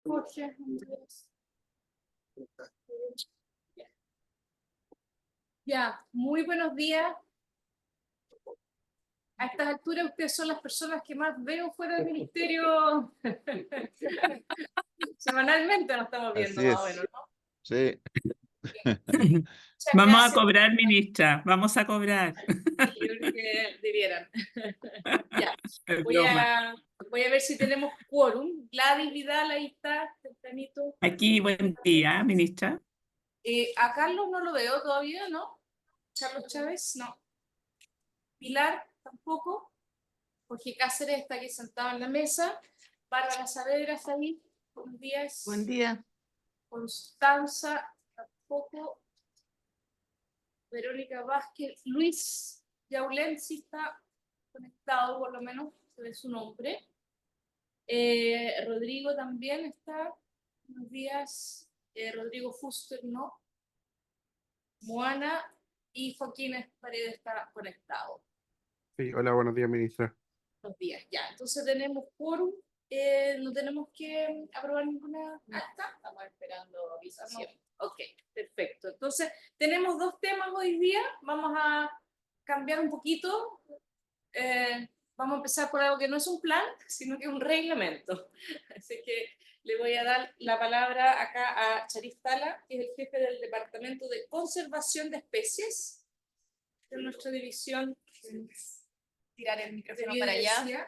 Jorge, Andrés. Ya, muy buenos días. A estas alturas ustedes son las personas que más veo fuera del ministerio semanalmente, nos estamos viendo más o menos, ¿no? Sí. Muchas Vamos gracias. a cobrar, ministra, vamos a cobrar. Yo creo que debieran. Ya, Es voy broma. a ver si tenemos quórum. Gladys Vidal, ahí está, tempranito. Aquí, buen día, ministra. A Carlos no lo veo todavía, ¿no? Carlos Chávez, no. Pilar, tampoco. Jorge Cáceres está aquí sentado en la mesa. Bárbara Saavedra está ahí. Buenos días. Buen día. Constanza, tampoco. Verónica Vázquez. Luis Yaulén sí está conectado, por lo menos, se ve su nombre. Rodrigo también está. Buenos días. Rodrigo Fuster, no. Moana y Joaquín Paredes está conectado. Sí, hola, buenos días, ministra. Buenos días, ya. Entonces tenemos quórum. No tenemos que aprobar ninguna acta. Estamos esperando avisación. Ok, perfecto. Entonces, tenemos dos temas hoy día. Vamos a cambiar un poquito. Vamos a empezar por algo que no es un plan, sino que es un reglamento. Así que le voy a dar la palabra acá a Charif Tala, que es el jefe del Departamento de Conservación de Especies de nuestra división. Tirar el De micrófono para allá. biodiversidad.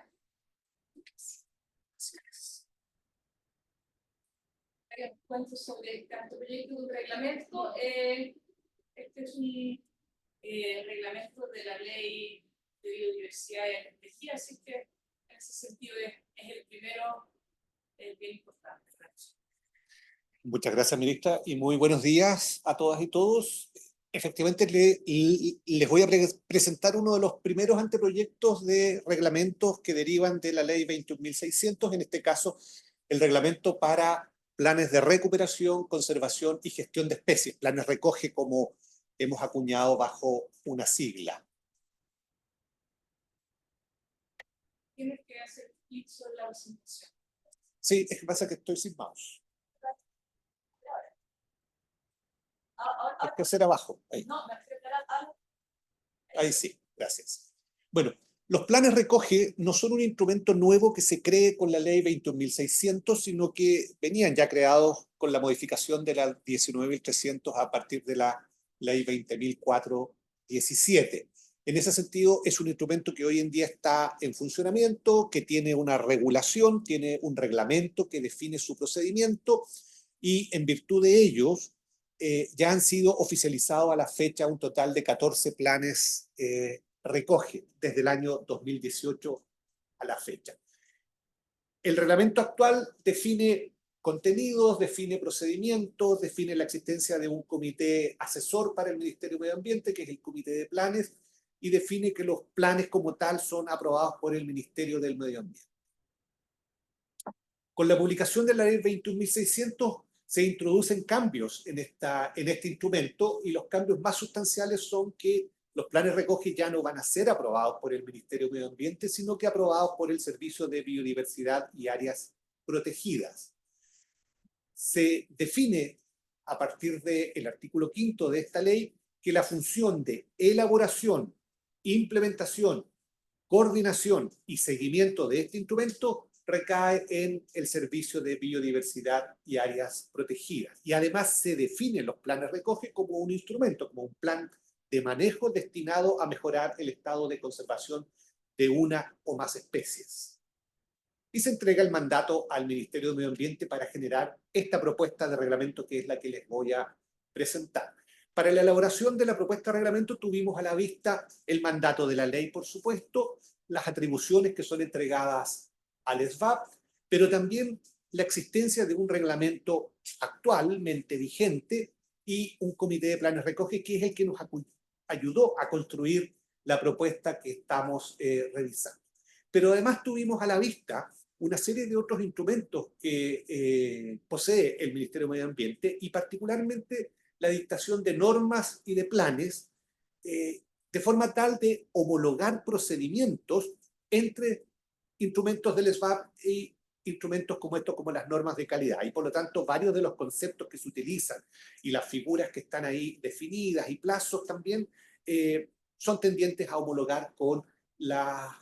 Cuento sobre este proyecto de un reglamento. Este es un reglamento de la Ley de Biodiversidad y Energía, así que en ese sentido es el primero bien importante. Muchas gracias, ministra, y muy buenos días a todas y todos. Efectivamente, les voy a presentar uno de los primeros anteproyectos de reglamentos que derivan de la Ley 21.600, en este caso, el reglamento para planes de recuperación, conservación y gestión de especies. Planes recoge, como hemos acuñado bajo una sigla. Tienes que hacer clic sobre la presentación. Sí, es que pasa que estoy sin mouse. Hay que hacer abajo. Ahí. No, me acercarás algo. Ahí sí, gracias. Bueno, los planes recoge no son un instrumento nuevo que se cree con la ley 21.600, sino que venían ya creados con la modificación de la 19.300 a partir de la ley 20.417. En ese sentido, es un instrumento que hoy en día está en funcionamiento, que tiene una regulación, tiene un reglamento que define su procedimiento y en virtud de ellos, ya han sido oficializados a la fecha un total de 14 planes recoge desde el año 2018 a la fecha. El reglamento actual define contenidos, define procedimientos, define la existencia de un comité asesor para el Ministerio de Medio Ambiente, que es el Comité de Planes, y define que los planes como tal son aprobados por el Ministerio del Medio Ambiente. Con la publicación de la ley 21.600 se introducen cambios en este instrumento, y los cambios más sustanciales son que los planes recoge ya no van a ser aprobados por el Ministerio de Medio Ambiente, sino que aprobados por el Servicio de Biodiversidad y Áreas Protegidas. Se define a partir del artículo 5º de esta ley que la función de elaboración, implementación, coordinación y seguimiento de este instrumento recae en el Servicio de Biodiversidad y Áreas Protegidas. Y además se definen los planes recoge como un instrumento, como un plan de manejo destinado a mejorar el estado de conservación de una o más especies. Y se entrega el mandato al Ministerio de Medio Ambiente para generar esta propuesta de reglamento, que es la que les voy a presentar. Para la elaboración de la propuesta de reglamento tuvimos a la vista el mandato de la ley, por supuesto, las atribuciones que son entregadas al SBAP, pero también la existencia de un reglamento actualmente vigente y un comité de planes recoge, que es el que nos ayudó a construir la propuesta que estamos revisando. Pero además tuvimos a la vista una serie de otros instrumentos que posee el Ministerio de Medio Ambiente, y particularmente la dictación de normas y de planes, de forma tal de homologar procedimientos entre instrumentos del SBAP y instrumentos como estos, como las normas de calidad. Y por lo tanto, varios de los conceptos que se utilizan y las figuras que están ahí definidas y plazos también son tendientes a homologar con la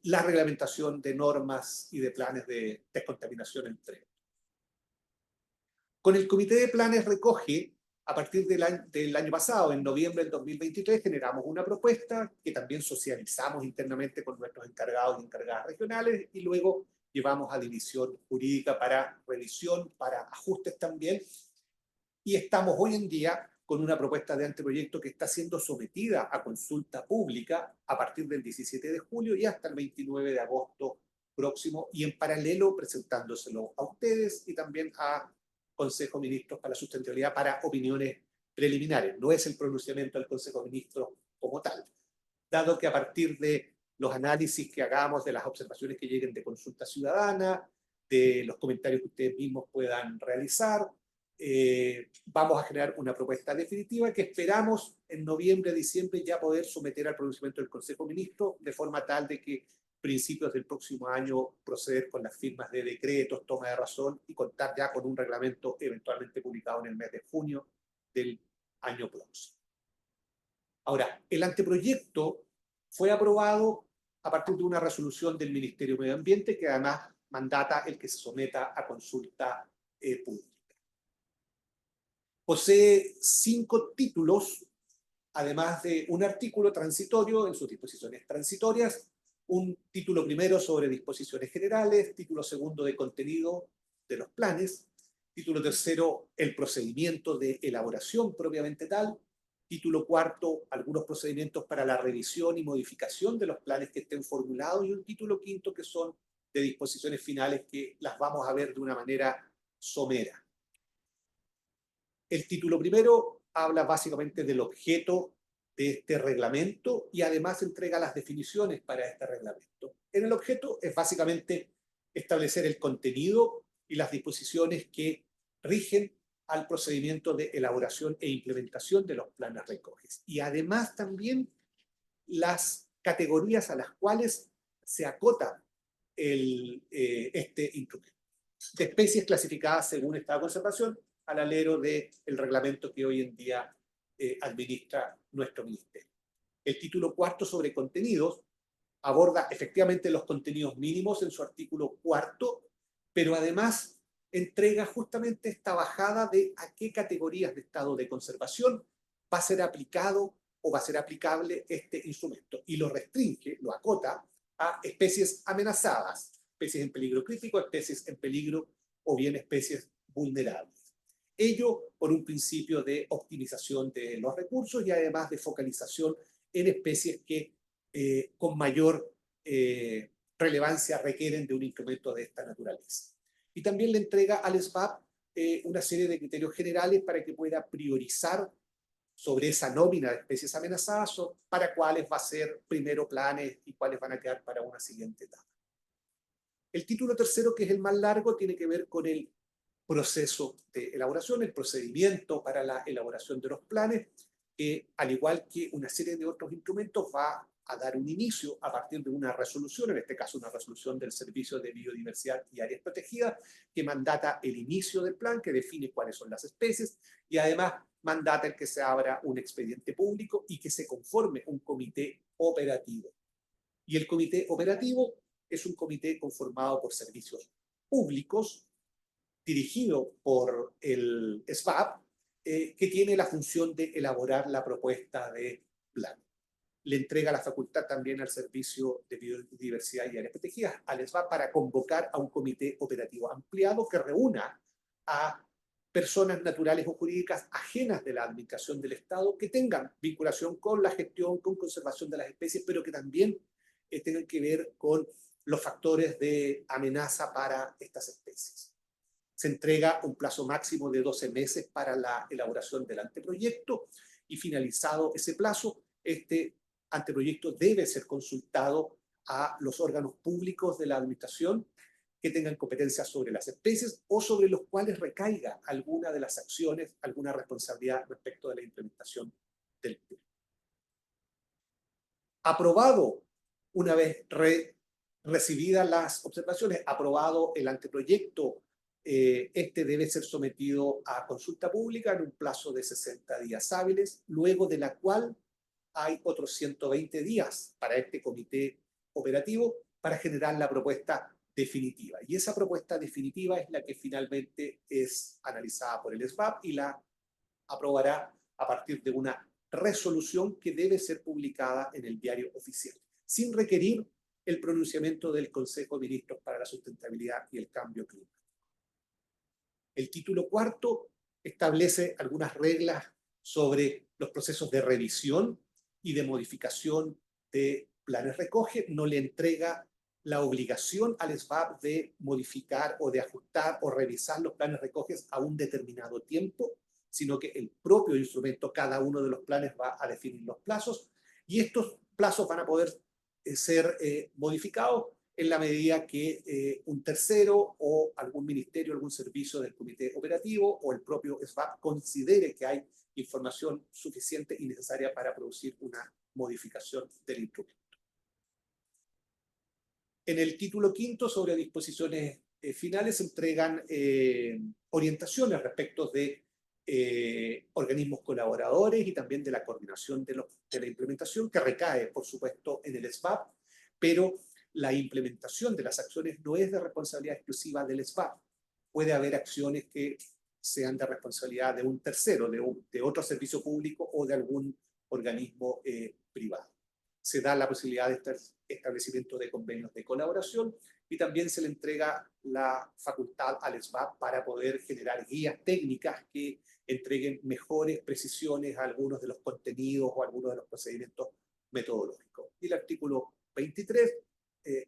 reglamentación de normas y de planes de descontaminación entre. Con el Comité de Planes Recoge, a partir del año pasado, en noviembre del 2023, generamos una propuesta que también socializamos internamente con nuestros encargados y encargadas regionales y luego llevamos a división jurídica para revisión, para ajustes también. Y estamos hoy en día con una propuesta de anteproyecto que está siendo sometida a consulta pública a partir del 17 de julio y hasta el 29 de agosto próximo, y en paralelo presentándoselo a ustedes y también a Consejo de Ministros para la Sustentabilidad para opiniones preliminares. No es el pronunciamiento del Consejo de Ministros como tal, dado que a partir de los análisis que hagamos, de las observaciones que lleguen de consulta ciudadana, de los comentarios que ustedes mismos puedan realizar, vamos a generar una propuesta definitiva que esperamos en noviembre, diciembre ya poder someter al pronunciamiento del Consejo de Ministros, de forma tal de que principios del próximo año proceder con las firmas de decretos, toma de razón y contar ya con un reglamento eventualmente publicado en el mes de junio del año próximo. Ahora, el anteproyecto fue aprobado a partir de una resolución del Ministerio de Medio Ambiente que además mandata el que se someta a consulta pública. Posee 5 títulos, además de un artículo transitorio en sus disposiciones transitorias, un título primero sobre disposiciones generales, título segundo de contenido de los planes, título tercero el procedimiento de elaboración propiamente tal, título cuarto algunos procedimientos para la revisión y modificación de los planes que estén formulados y un título quinto que son de disposiciones finales que las vamos a ver de una manera somera. El título primero habla básicamente del objeto de este reglamento y además entrega las definiciones para este reglamento. En el objeto es básicamente establecer el contenido y las disposiciones que rigen al procedimiento de elaboración e implementación de los planes recoges. Y además también las categorías a las cuales se acota este instrumento. De especies clasificadas según estado de conservación, al alero del reglamento que hoy en día administra nuestro ministerio. El título cuarto sobre contenidos aborda efectivamente los contenidos mínimos en su artículo cuarto, pero además entrega justamente esta bajada de a qué categorías de estado de conservación va a ser aplicado o va a ser aplicable este instrumento, y lo restringe, lo acota a especies amenazadas, especies en peligro crítico, especies en peligro o bien especies vulnerables. Ello por un principio de optimización de los recursos y además de focalización en especies que con mayor relevancia requieren de un instrumento de esta naturaleza. Y también le entrega al SBAP una serie de criterios generales para que pueda priorizar sobre esa nómina de especies amenazadas para cuáles va a ser primero planes y cuáles van a quedar para una siguiente etapa. El título tercero, que es el más largo, tiene que ver con el proceso de elaboración, el procedimiento para la elaboración de los planes, que al igual que una serie de otros instrumentos va a dar un inicio a partir de una resolución, en este caso una resolución del Servicio de Biodiversidad y Áreas Protegidas, que mandata el inicio del plan, que define cuáles son las especies, y además mandata el que se abra un expediente público y que se conforme un comité operativo. Y el comité operativo es un comité conformado por servicios públicos, dirigido por el SBAP, que tiene la función de elaborar la propuesta de plan. Le entrega la facultad también al Servicio de Biodiversidad y Áreas Protegidas, al SBAP, para convocar a un comité operativo ampliado que reúna a personas naturales o jurídicas ajenas de la administración del Estado que tengan vinculación con la gestión, con conservación de las especies, pero que también tengan que ver con los factores de amenaza para estas especies. Se entrega un plazo máximo de 12 meses para la elaboración del anteproyecto y finalizado ese plazo, este anteproyecto debe ser consultado a los órganos públicos de la administración que tengan competencia sobre las especies o sobre los cuales recaiga alguna de las acciones, alguna responsabilidad respecto de la implementación del plan. Aprobado, una vez Recibidas las observaciones, aprobado el anteproyecto, este debe ser sometido a consulta pública en un plazo de 60 días hábiles, luego de la cual hay otros 120 días para este comité operativo para generar la propuesta definitiva. Y esa propuesta definitiva es la que finalmente es analizada por el SBAP y la aprobará a partir de una resolución que debe ser publicada en el diario oficial, sin requerir el pronunciamiento del Consejo de Ministros para la Sustentabilidad y el Cambio Climático. El título cuarto establece algunas reglas sobre los procesos de revisión y de modificación de planes recoge, no le entrega la obligación al SBAP de modificar o de ajustar o revisar los planes recoges a un determinado tiempo, sino que el propio instrumento, cada uno de los planes va a definir los plazos y estos plazos van a poder ser modificados en la medida que un tercero o algún ministerio, algún servicio del comité operativo o el propio SBAP considere que hay información suficiente y necesaria para producir una modificación del instrumento. En el título quinto sobre disposiciones finales se entregan orientaciones respecto de organismos colaboradores y también de la coordinación de la implementación, que recae, por supuesto, en el SBAP, pero la implementación de las acciones no es de responsabilidad exclusiva del SBAP. Puede haber acciones que sean de responsabilidad de un tercero, de otro servicio público o de algún organismo privado. Se da la posibilidad de establecimiento de convenios de colaboración y también se le entrega la facultad al SBAP para poder generar guías técnicas que entreguen mejores precisiones a algunos de los contenidos o a algunos de los procedimientos metodológicos. Y el artículo 23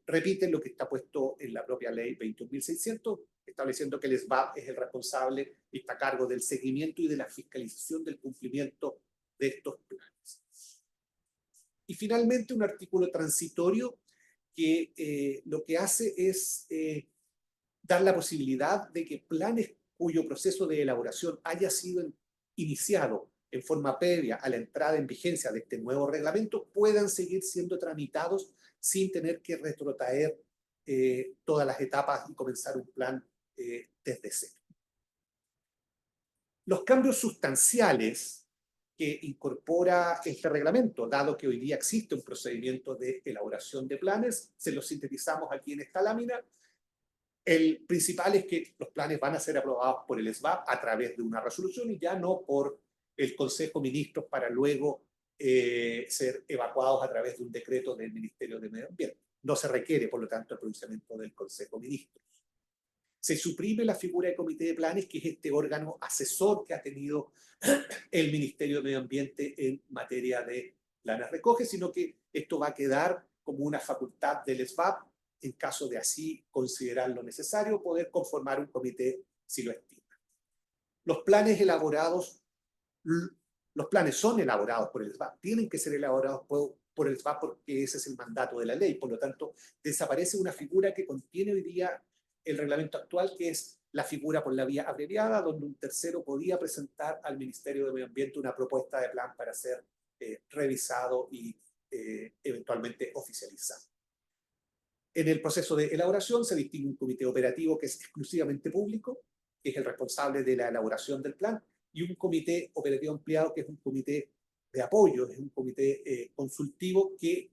repite lo que está puesto en la propia ley 21.600, estableciendo que el SBAP es el responsable y está a cargo del seguimiento y de la fiscalización del cumplimiento de estos planes. Y finalmente un artículo transitorio que lo que hace es dar la posibilidad de que planes cuyo proceso de elaboración haya sido iniciado en forma previa a la entrada en vigencia de este nuevo reglamento puedan seguir siendo tramitados sin tener que retrotraer todas las etapas y comenzar un plan desde cero. Los cambios sustanciales que incorpora este reglamento, dado que hoy día existe un procedimiento de elaboración de planes, se los sintetizamos aquí en esta lámina. El principal es que los planes van a ser aprobados por el SBAP a través de una resolución y ya no por el Consejo de Ministros para luego ser evacuados a través de un decreto del Ministerio de Medio Ambiente. No se requiere, por lo tanto, el pronunciamiento del Consejo de Ministros. Se suprime la figura de comité de planes, que es este órgano asesor que ha tenido el Ministerio de Medio Ambiente en materia de planes recoge, sino que esto va a quedar como una facultad del SBAP, en caso de así considerarlo necesario, poder conformar un comité si lo estima. Los planes son elaborados por el SBAP, tienen que ser elaborados por el SBAP porque ese es el mandato de la ley, por lo tanto desaparece una figura que contiene hoy día el reglamento actual, que es la figura por la vía abreviada, donde un tercero podía presentar al Ministerio de Medio Ambiente una propuesta de plan para ser revisado y eventualmente oficializado. En el proceso de elaboración se distingue un comité operativo que es exclusivamente público, que es el responsable de la elaboración del plan, y un comité operativo ampliado que es un comité de apoyo, es un comité consultivo que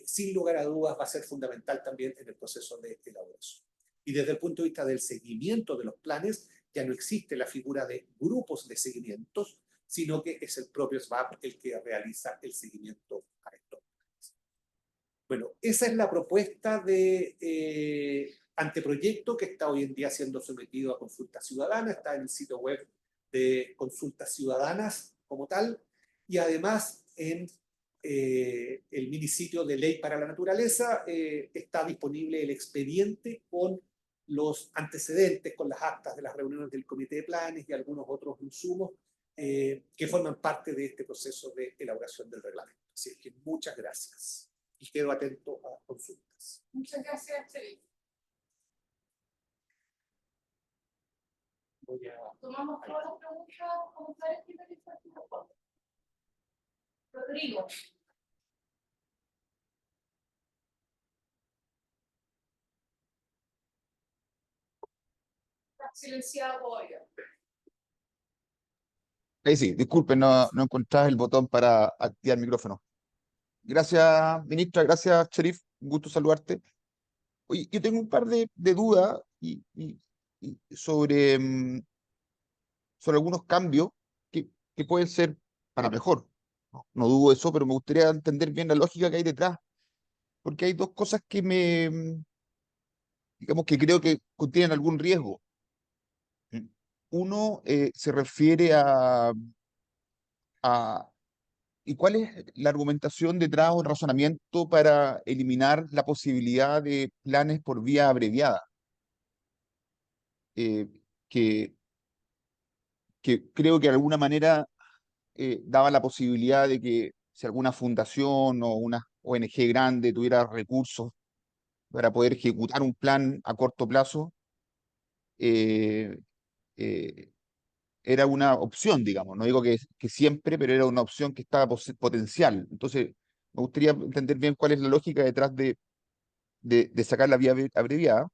sin lugar a dudas va a ser fundamental también en el proceso de elaboración. Y desde el punto de vista del seguimiento de los planes, ya no existe la figura de grupos de seguimientos, sino que es el propio SBAP el que realiza el seguimiento a estos planes. Bueno, esa es la propuesta de anteproyecto que está hoy en día siendo sometido a consulta ciudadana, está en el sitio web de Consultas Ciudadanas como tal, y además en el minisitio de Ley para la Naturaleza está disponible el expediente con los antecedentes, con las actas de las reuniones del Comité de Planes y algunos otros insumos que forman parte de este proceso de elaboración del reglamento. Así que muchas gracias y quedo atento a consultas. Muchas gracias, Chely. Tomamos todas las preguntas, comentarios que realizan. Rodrigo. silenciado todavía. Ahí sí, disculpen, no encontraba el botón para activar el micrófono. Gracias, ministra, gracias, Cherif, un gusto saludarte. Oye, yo tengo un par de dudas y sobre, sobre algunos cambios que pueden ser para mejor. No dudo de eso, pero me gustaría entender bien la lógica que hay detrás, porque hay dos cosas que digamos que creo que contienen algún riesgo. Uno se refiere a ¿y cuál es la argumentación detrás o el razonamiento para eliminar la posibilidad de planes por vía abreviada? Eh, que, que creo que de alguna manera daba la posibilidad de que si alguna fundación o una ONG grande tuviera recursos para poder ejecutar un plan a corto plazo, eh, eh, era una opción, digamos. No digo que siempre, pero era una opción que estaba potencial. Entonces, me gustaría entender bien cuál es la lógica detrás de sacar la vía abreviada.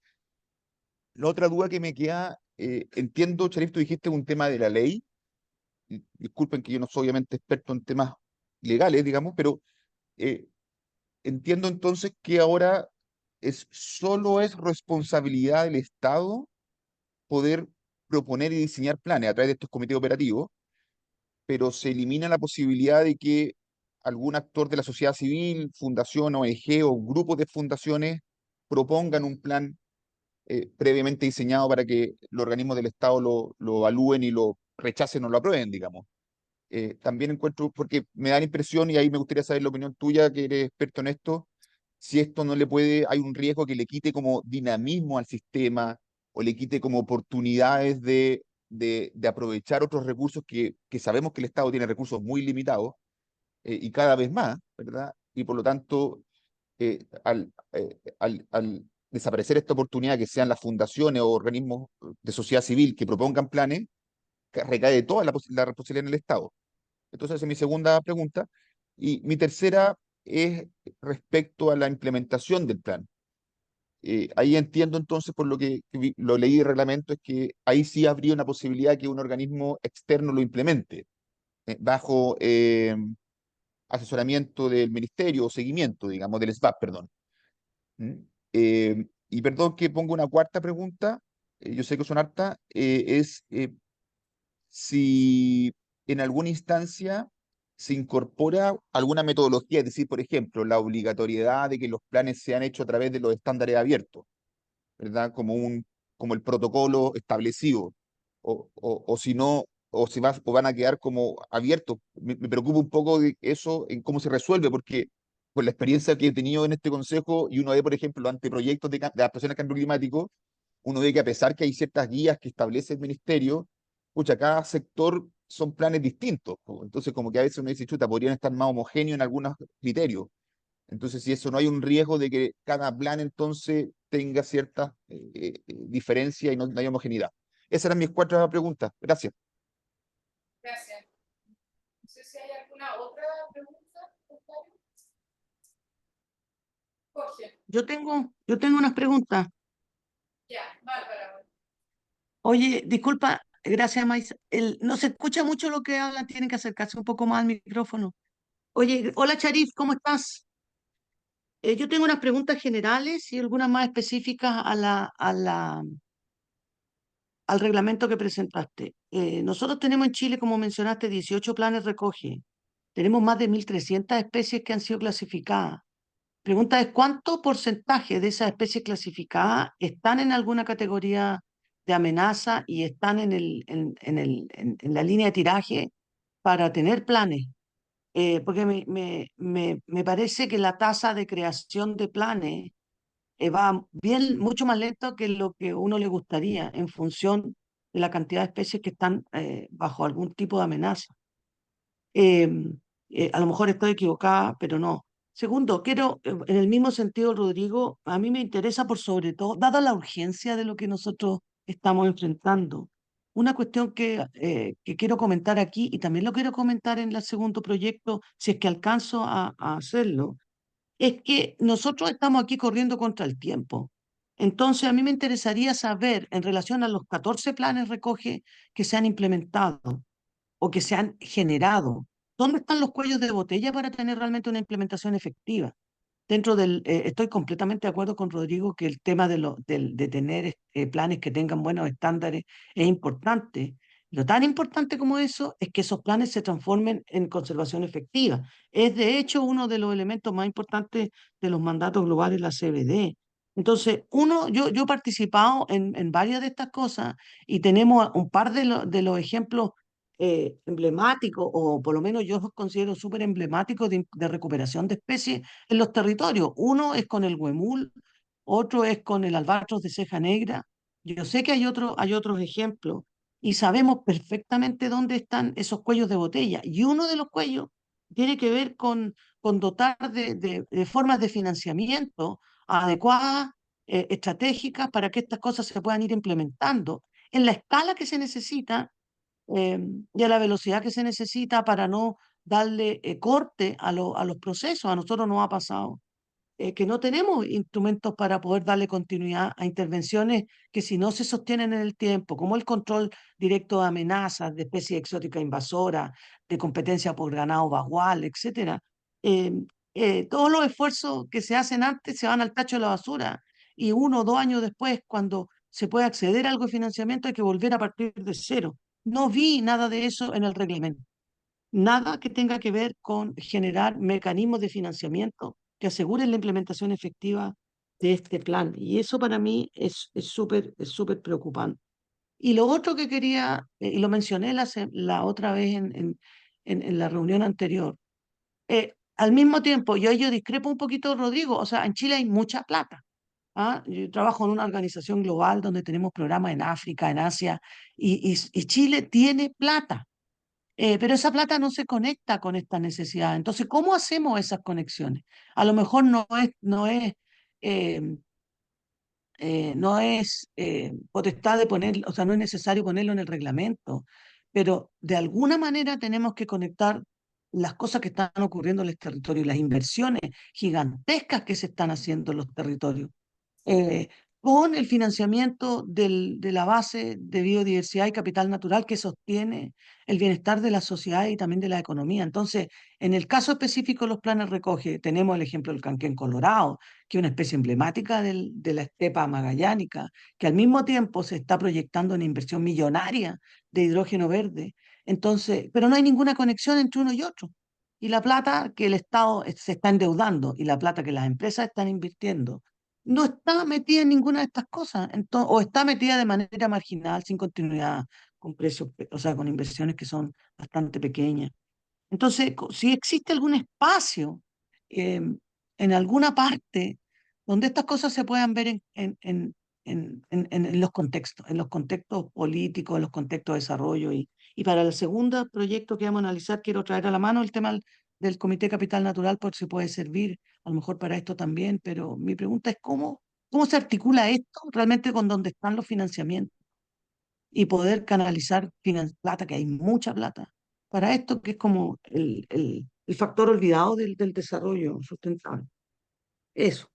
La otra duda que me queda, entiendo, Charif, tú dijiste un tema de la ley. Disculpen que yo no soy obviamente experto en temas legales, digamos, pero eh, entiendo entonces que ahora solo es responsabilidad del Estado poder proponer y diseñar planes a través de estos comités operativos, pero se elimina la posibilidad de que algún actor de la sociedad civil, fundación, ONG o grupos de fundaciones propongan un plan previamente diseñado para que los organismos del Estado lo evalúen y lo rechacen o lo aprueben, digamos. También encuentro, porque me da la impresión, y ahí me gustaría saber la opinión tuya, que eres experto en esto, si esto no le puede, hay un riesgo que le quite como dinamismo al sistema o le quite como oportunidades de aprovechar otros recursos que sabemos que el Estado tiene recursos muy limitados y cada vez más, ¿verdad? Y por lo tanto, al desaparecer esta oportunidad que sean las fundaciones o organismos de sociedad civil que propongan planes, que recae toda la responsabilidad en el Estado. Entonces, esa es mi segunda pregunta. Y mi tercera es respecto a la implementación del plan. Ahí entiendo entonces, por lo que lo leí de reglamento, es que ahí sí habría una posibilidad que un organismo externo lo implemente, bajo asesoramiento del ministerio o seguimiento, digamos, del SBAP, perdón. ¿Mm? Y perdón que ponga una cuarta pregunta, yo sé que son hartas, es si en alguna instancia se incorpora alguna metodología, es decir, por ejemplo, la obligatoriedad de que los planes sean hechos a través de los estándares abiertos, ¿verdad? Como el protocolo establecido, o si no, o van a quedar como abiertos. Me preocupa un poco de eso en cómo se resuelve, porque con la experiencia que he tenido en este consejo, y uno ve, por ejemplo, los anteproyectos de adaptación al cambio climático, uno ve que a pesar que hay ciertas guías que establece el ministerio, pucha, cada sector son planes distintos, po. Entonces, como que a veces uno dice, chuta, podrían estar más homogéneos en algunos criterios. Entonces, si eso no hay un riesgo de que cada plan entonces tenga cierta diferencia y no hay homogeneidad. Esas eran mis cuatro preguntas. Gracias. Gracias. No sé si hay alguna otra pregunta. Jorge, Yo tengo unas preguntas. ya, Bárbara. Oye, disculpa, gracias, Mais. No se escucha mucho lo que hablan, tienen que acercarse un poco más al micrófono. Oye, hola Charif, ¿cómo estás? Yo tengo unas preguntas generales y algunas más específicas al reglamento que presentaste. Nosotros tenemos en Chile, como mencionaste, 18 planes recoge. Tenemos más de 1.300 especies que han sido clasificadas. Pregunta es, ¿cuánto porcentaje de esas especies clasificadas están en alguna categoría de amenaza y están en la línea de tiraje para tener planes? Porque me parece que la tasa de creación de planes va bien, mucho más lento que lo que uno le gustaría en función de la cantidad de especies que están bajo algún tipo de amenaza. Eh, a lo mejor estoy equivocada, pero no. Segundo, quiero, en el mismo sentido, Rodrigo, a mí me interesa por sobre todo, dada la urgencia de lo que nosotros estamos enfrentando, una cuestión que quiero comentar aquí y también lo quiero comentar en el segundo proyecto, si es que alcanzo a hacerlo, es que nosotros estamos aquí corriendo contra el tiempo. Entonces, a mí me interesaría saber, en relación a los 14 planes recoge que se han implementado o que se han generado, ¿dónde están los cuellos de botella para tener realmente una implementación efectiva? Estoy completamente de acuerdo con Rodrigo que el tema de tener planes que tengan buenos estándares es importante. Lo tan importante como eso es que esos planes se transformen en conservación efectiva. Es de hecho uno de los elementos más importantes de los mandatos globales de la CBD. Entonces, yo he participado en varias de estas cosas y tenemos un par de los ejemplos emblemáticos, o por lo menos yo los considero súper emblemáticos de recuperación de especies en los territorios. Uno es con el huemul, otro es con el albatros de ceja negra. Yo sé que hay otros ejemplos y sabemos perfectamente dónde están esos cuellos de botella. Y uno de los cuellos tiene que ver con dotar de formas de financiamiento adecuadas, estratégicas, para que estas cosas se puedan ir implementando en la escala que se necesita eh, y a la velocidad que se necesita para no darle corte a los procesos. A nosotros nos ha pasado que no tenemos instrumentos para poder darle continuidad a intervenciones que si no se sostienen en el tiempo, como el control directo de amenazas, de especies exóticas invasoras, de competencia por ganado vagual, etcétera. eh, todos los esfuerzos que se hacen antes se van al tacho de la basura y 1 o 2 años después, cuando se puede acceder a algo de financiamiento, hay que volver a partir de cero. No vi nada de eso en el reglamento. Nada que tenga que ver con generar mecanismos de financiamiento que aseguren la implementación efectiva de este plan. Y eso para mí es súper preocupante. Y lo otro que quería, y lo mencioné la otra vez en la reunión anterior, al mismo tiempo, yo discrepo un poquito, Rodrigo, o sea, en Chile hay mucha plata. ¿Ah? Yo trabajo en una organización global donde tenemos programas en África, en Asia, y Chile tiene plata. Pero esa plata no se conecta con esta necesidad. Entonces, ¿cómo hacemos esas conexiones? A lo mejor eh, no es potestad de poner, o sea, no es necesario ponerlo en el reglamento, pero de alguna manera tenemos que conectar las cosas que están ocurriendo en los territorios, las inversiones gigantescas que se están haciendo en los territorios eh, con el financiamiento de la base de biodiversidad y capital natural que sostiene el bienestar de la sociedad y también de la economía. Entonces, en el caso específico de los planes recoge, tenemos el ejemplo del canquén colorado, que es una especie emblemática de la estepa magallánica, que al mismo tiempo se está proyectando una inversión millonaria de hidrógeno verde. Entonces, pero no hay ninguna conexión entre uno y otro. Y la plata que el Estado se está endeudando y la plata que las empresas están invirtiendo no está metida en ninguna de estas cosas, o está metida de manera marginal, sin continuidad, con precios, o sea, con inversiones que son bastante pequeñas. Entonces, si existe algún espacio eh, en alguna parte donde estas cosas se puedan ver en los contextos políticos, en los contextos de desarrollo. Y para el segundo proyecto que vamos a analizar, quiero traer a la mano el tema del Comité Capital Natural, por si puede servir a lo mejor para esto también, pero mi pregunta es cómo se articula esto realmente con dónde están los financiamientos y poder canalizar plata, que hay mucha plata, para esto que es como el factor olvidado del desarrollo sustentable. Eso.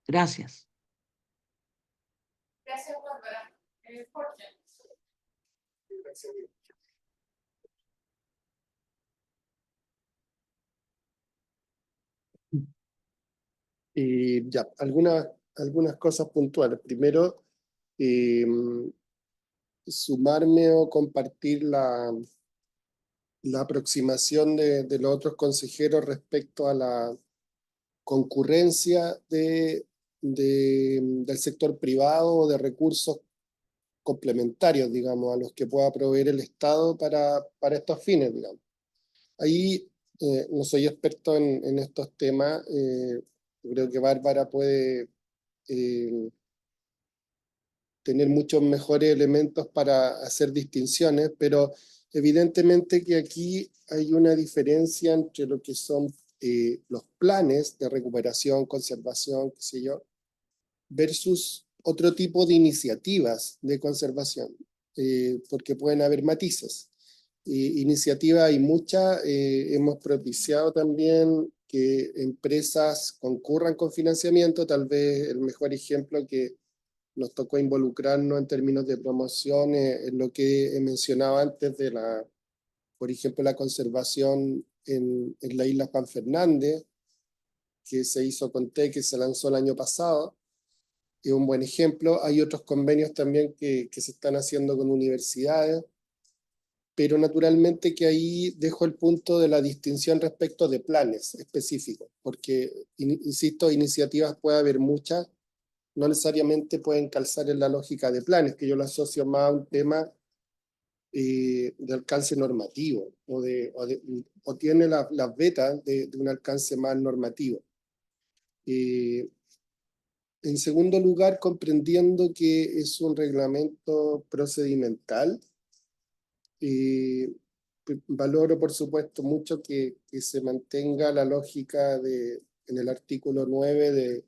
Gracias. Gracias, Bárbara. Jorge. Y ya, algunas cosas puntuales. Primero, sumarme o compartir la aproximación de los otros consejeros respecto a la concurrencia del sector privado o de recursos complementarios, digamos, a los que pueda proveer el Estado para estos fines, digamos. Ahí no soy experto en estos temas, creo que Bárbara puede tener muchos mejores elementos para hacer distinciones, pero evidentemente que aquí hay una diferencia entre lo que son los planes de recuperación, conservación, qué sé yo, versus otro tipo de iniciativas de conservación, porque pueden haber matices. Iniciativas hay muchas, hemos propiciado también que empresas concurran con financiamiento. Tal vez el mejor ejemplo que nos tocó involucrarnos en términos de promoción es lo que he mencionado antes de por ejemplo, la conservación en la isla Juan Fernández, que se hizo con TEC, que se lanzó el año pasado. Es un buen ejemplo. Hay otros convenios también que se están haciendo con universidades, pero naturalmente que ahí dejo el punto de la distinción respecto de planes específicos, porque, insisto, iniciativas puede haber muchas, no necesariamente pueden calzar en la lógica de planes, que yo lo asocio más a un tema de alcance normativo, o tiene las vetas de un alcance más normativo. En segundo lugar, comprendiendo que es un reglamento procedimental, valoro por supuesto mucho que se mantenga la lógica en el artículo 9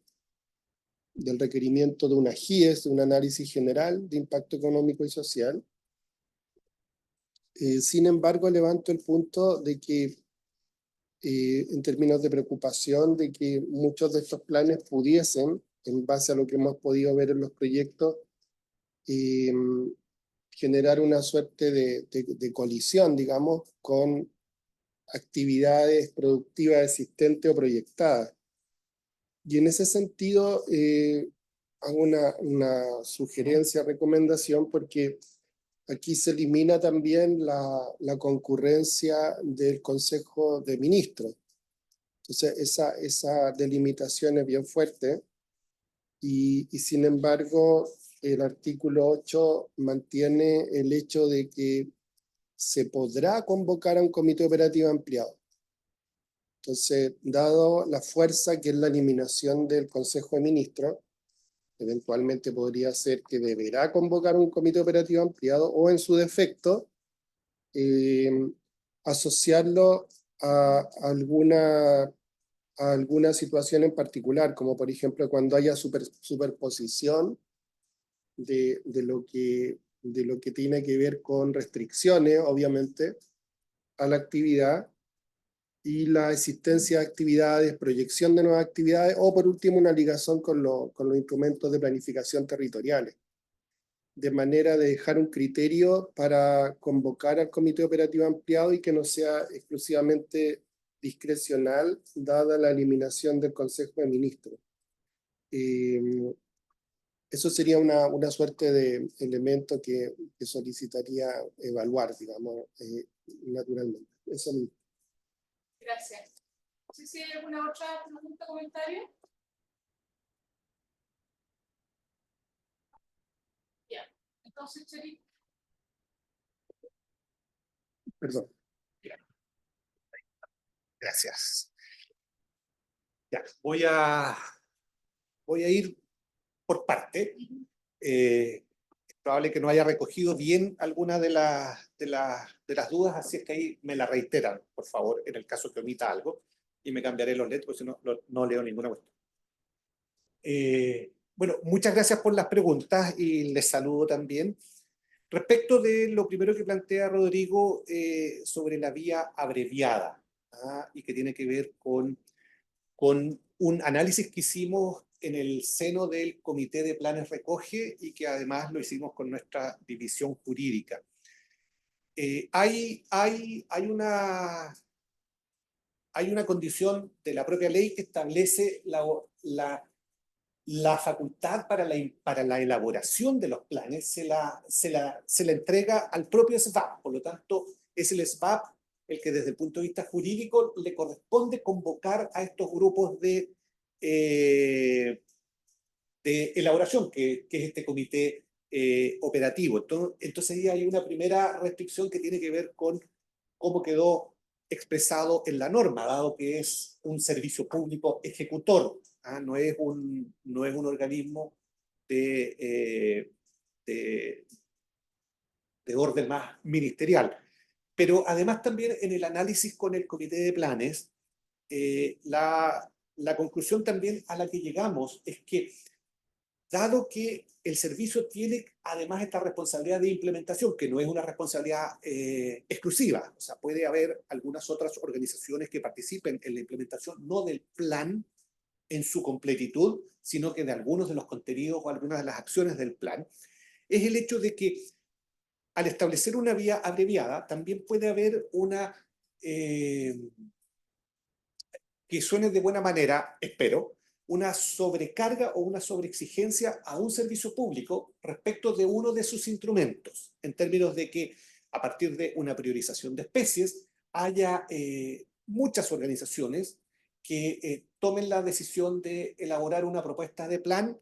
del requerimiento de una GIES, de un análisis general de impacto económico y social. Sin embargo, levanto el punto de que, en términos de preocupación, de que muchos de estos planes pudiesen, en base a lo que hemos podido ver en los proyectos, generar una suerte de colisión, digamos, con actividades productivas existentes o proyectadas. Y en ese sentido, hago una sugerencia, recomendación, porque aquí se elimina también la concurrencia del Consejo de Ministros. Entonces, esa delimitación es bien fuerte, y sin embargo, el artículo 8 mantiene el hecho de que se podrá convocar a un comité operativo ampliado. Entonces, dado la fuerza que es la eliminación del Consejo de Ministros, eventualmente podría ser que deberá convocar un comité operativo ampliado, o en su defecto, asociarlo a alguna situación en particular, como por ejemplo cuando haya superposición de lo que tiene que ver con restricciones, obviamente, a la actividad, y la existencia de actividades, proyección de nuevas actividades, o por último una ligación con los instrumentos de planificación territoriales, de manera de dejar un criterio para convocar al comité operativo ampliado y que no sea exclusivamente discrecional, dada la eliminación del Consejo de Ministros. Eso sería una suerte de elemento que solicitaría evaluar, digamos, naturalmente. Eso mismo. Gracias. No sé si hay alguna otra pregunta o comentario. Ya. Entonces, Cheri. Perdón. Gracias. Ya, voy a ir por parte. Es probable que no haya recogido bien alguna de las dudas, así es que ahí me la reiteran, por favor, en el caso que omita algo, y me cambiaré los letras, porque si no, no leo ninguna cuestión. Bueno, muchas gracias por las preguntas y les saludo también. Respecto de lo primero que plantea Rodrigo sobre la vía abreviada, y que tiene que ver con un análisis que hicimos en el seno del Comité de Planes Recoge, y que además lo hicimos con nuestra división jurídica. Hay una condición de la propia ley que establece la facultad para la elaboración de los planes, se la entrega al propio SBAP. Por lo tanto, es el SBAP el que desde el punto de vista jurídico le corresponde convocar a estos grupos de elaboración, que es este comité operativo. Entonces ahí hay una primera restricción que tiene que ver con cómo quedó expresado en la norma, dado que es un servicio público ejecutor, no es un organismo de orden más ministerial. Pero además también en el análisis con el comité de planes, la conclusión también a la que llegamos es que dado que el servicio tiene además esta responsabilidad de implementación, que no es una responsabilidad exclusiva. O sea, puede haber algunas otras organizaciones que participen en la implementación, no del plan en su completitud, sino que de algunos de los contenidos o algunas de las acciones del plan, es el hecho de que al establecer una vía abreviada, también puede haber una, que suene de buena manera, espero, una sobrecarga o una sobreexigencia a un servicio público respecto de uno de sus instrumentos, en términos de que a partir de una priorización de especies haya muchas organizaciones que tomen la decisión de elaborar una propuesta de plan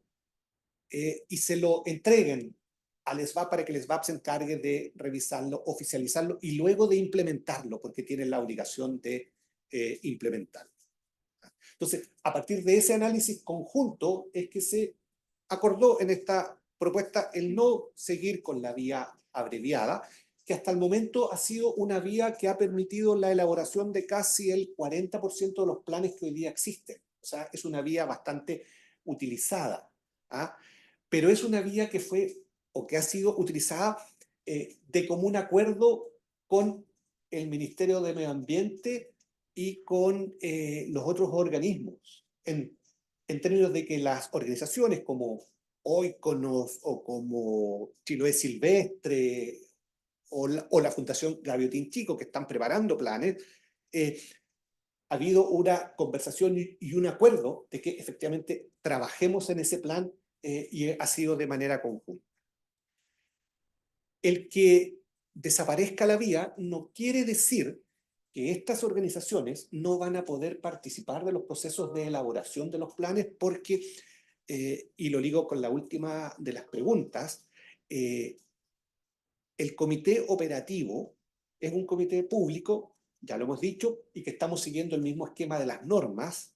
y se lo entreguen al SBAP para que el SBAP se encargue de revisarlo, oficializarlo y luego de implementarlo, porque tienen la obligación de implementarlo. Entonces, a partir de ese análisis conjunto es que se acordó en esta propuesta el no seguir con la vía abreviada, que hasta el momento ha sido una vía que ha permitido la elaboración de casi el 40% de los planes que hoy día existen. O sea, es una vía bastante utilizada, ¿ah? Pero es una vía que fue o que ha sido utilizada de común acuerdo con el Ministerio de Medio Ambiente y con los otros organismos, en términos de que las organizaciones como Oikonos o como Chiloé Silvestre o la Fundación Gaviotín Chico, que están preparando planes, ha habido una conversación y un acuerdo de que efectivamente trabajemos en ese plan y ha sido de manera conjunta. El que desaparezca la vía no quiere decir que estas organizaciones no van a poder participar de los procesos de elaboración de los planes porque, y lo ligo con la última de las preguntas, el comité operativo es un comité público, ya lo hemos dicho, y que estamos siguiendo el mismo esquema de las normas.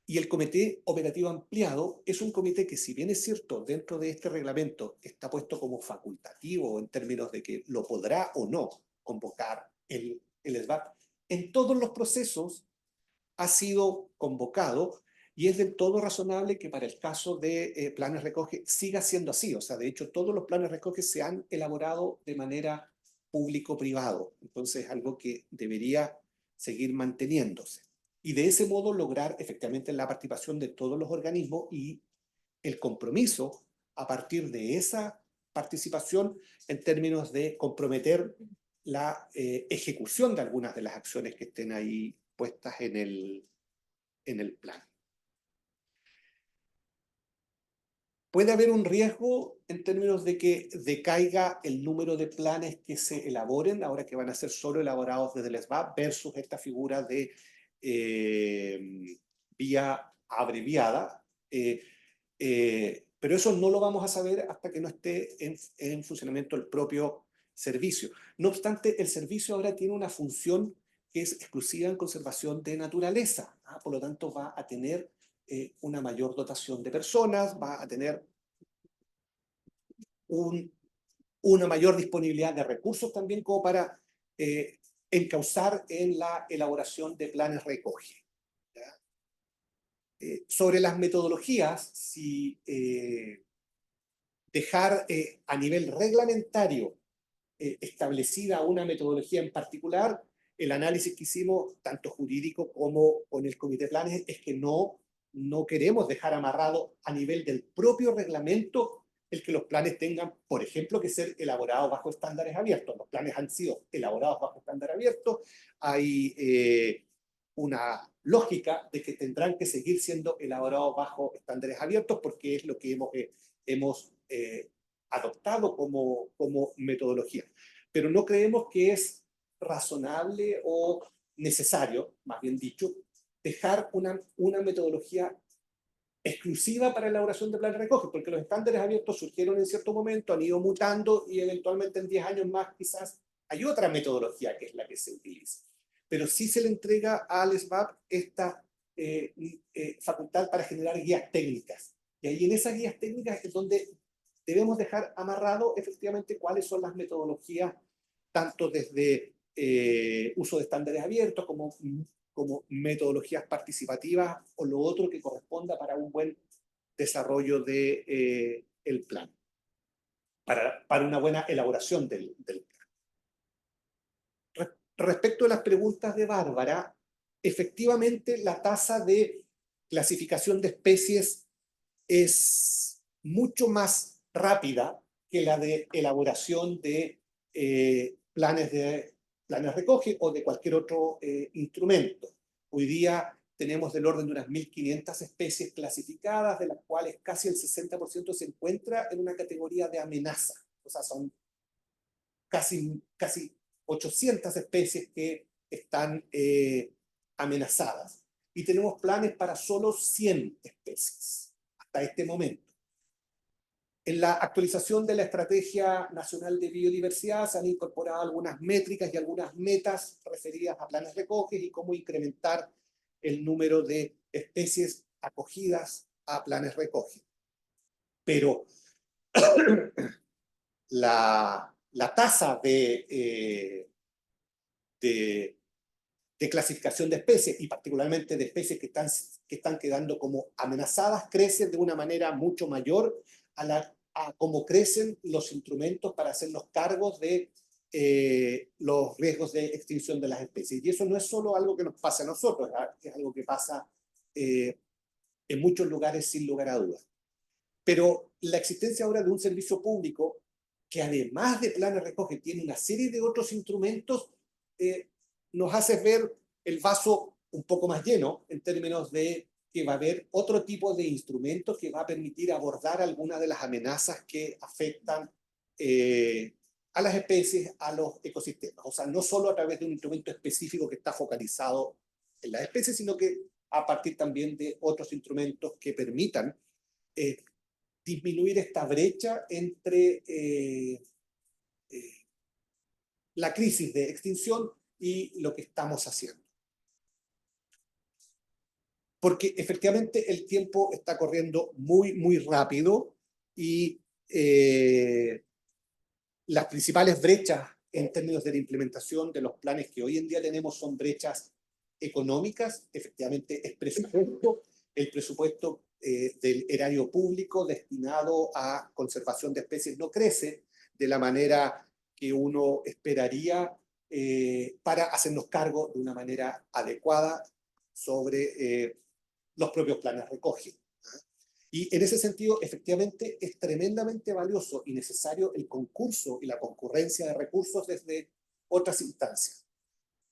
Y el comité operativo ampliado es un comité que, si bien es cierto, dentro de este reglamento está puesto como facultativo en términos de que lo podrá o no convocar el SBAP, en todos los procesos ha sido convocado y es del todo razonable que para el caso de planes recoge siga siendo así. O sea, de hecho, todos los planes recoge se han elaborado de manera público-privado. Entonces, es algo que debería seguir manteniéndose. Y de ese modo lograr efectivamente la participación de todos los organismos y el compromiso a partir de esa participación en términos de comprometer la ejecución de algunas de las acciones que estén ahí puestas en el plan. Puede haber un riesgo en términos de que decaiga el número de planes que se elaboren, ahora que van a ser solo elaborados desde el SBAP, versus esta figura de vía abreviada. Pero eso no lo vamos a saber hasta que no esté en funcionamiento el propio servicio. No obstante, el servicio ahora tiene una función que es exclusiva en conservación de naturaleza. Por lo tanto, va a tener una mayor dotación de personas, va a tener una mayor disponibilidad de recursos también como para encauzar en la elaboración de planes recoge. Sobre las metodologías, si dejar a nivel reglamentario establecida una metodología en particular, el análisis que hicimos, tanto jurídico como con el comité de planes, es que no queremos dejar amarrado a nivel del propio reglamento el que los planes tengan, por ejemplo, que ser elaborados bajo estándares abiertos. Los planes han sido elaborados bajo estándar abierto, hay una lógica de que tendrán que seguir siendo elaborados bajo estándares abiertos porque es lo que hemos adoptado como metodología. Pero no creemos que es razonable o necesario, más bien dicho, dejar una metodología exclusiva para la elaboración de planes recoge, porque los estándares abiertos surgieron en cierto momento, han ido mutando y eventualmente en 10 años más quizás hay otra metodología que es la que se utiliza. Pero sí se le entrega al SBAP esta facultad para generar guías técnicas. Y ahí en esas guías técnicas es donde debemos dejar amarrado efectivamente cuáles son las metodologías, tanto desde uso de estándares abiertos como metodologías participativas o lo otro que corresponda para un buen desarrollo de el plan, para una buena elaboración del plan. Respecto a las preguntas de Bárbara, efectivamente la tasa de clasificación de especies es mucho más rápida que la de elaboración de planes recoge o de cualquier otro instrumento. Hoy día tenemos del orden de unas 1.500 especies clasificadas, de las cuales casi el 60% se encuentra en una categoría de amenaza. O sea, son casi 800 especies que están amenazadas. Y tenemos planes para solo 100 especies hasta este momento. En la actualización de la Estrategia Nacional de Biodiversidad se han incorporado algunas métricas y algunas metas referidas a planes recoges y cómo incrementar el número de especies acogidas a planes recoge. Pero la tasa de clasificación de especies, y particularmente de especies que están quedando como amenazadas, crece de una manera mucho mayor a cómo crecen los instrumentos para hacernos cargos de los riesgos de extinción de las especies. Y eso no es solo algo que nos pasa a nosotros, es algo que pasa en muchos lugares sin lugar a dudas. Pero la existencia ahora de un servicio público que además de planes recoge tiene una serie de otros instrumentos, nos hace ver el vaso un poco más lleno en términos de que va a haber otro tipo de instrumentos que va a permitir abordar algunas de las amenazas que afectan a las especies, a los ecosistemas. O sea, no solo a través de un instrumento específico que está focalizado en las especies, sino que a partir también de otros instrumentos que permitan disminuir esta brecha entre la crisis de extinción y lo que estamos haciendo. Porque efectivamente el tiempo está corriendo muy rápido y las principales brechas en términos de la implementación de los planes que hoy en día tenemos son brechas económicas. Efectivamente es presupuesto, el presupuesto del erario público destinado a conservación de especies no crece de la manera que uno esperaría para hacernos cargo de una manera adecuada sobre los propios planes recoge. Y en ese sentido, efectivamente, es tremendamente valioso y necesario el concurso y la concurrencia de recursos desde otras instancias.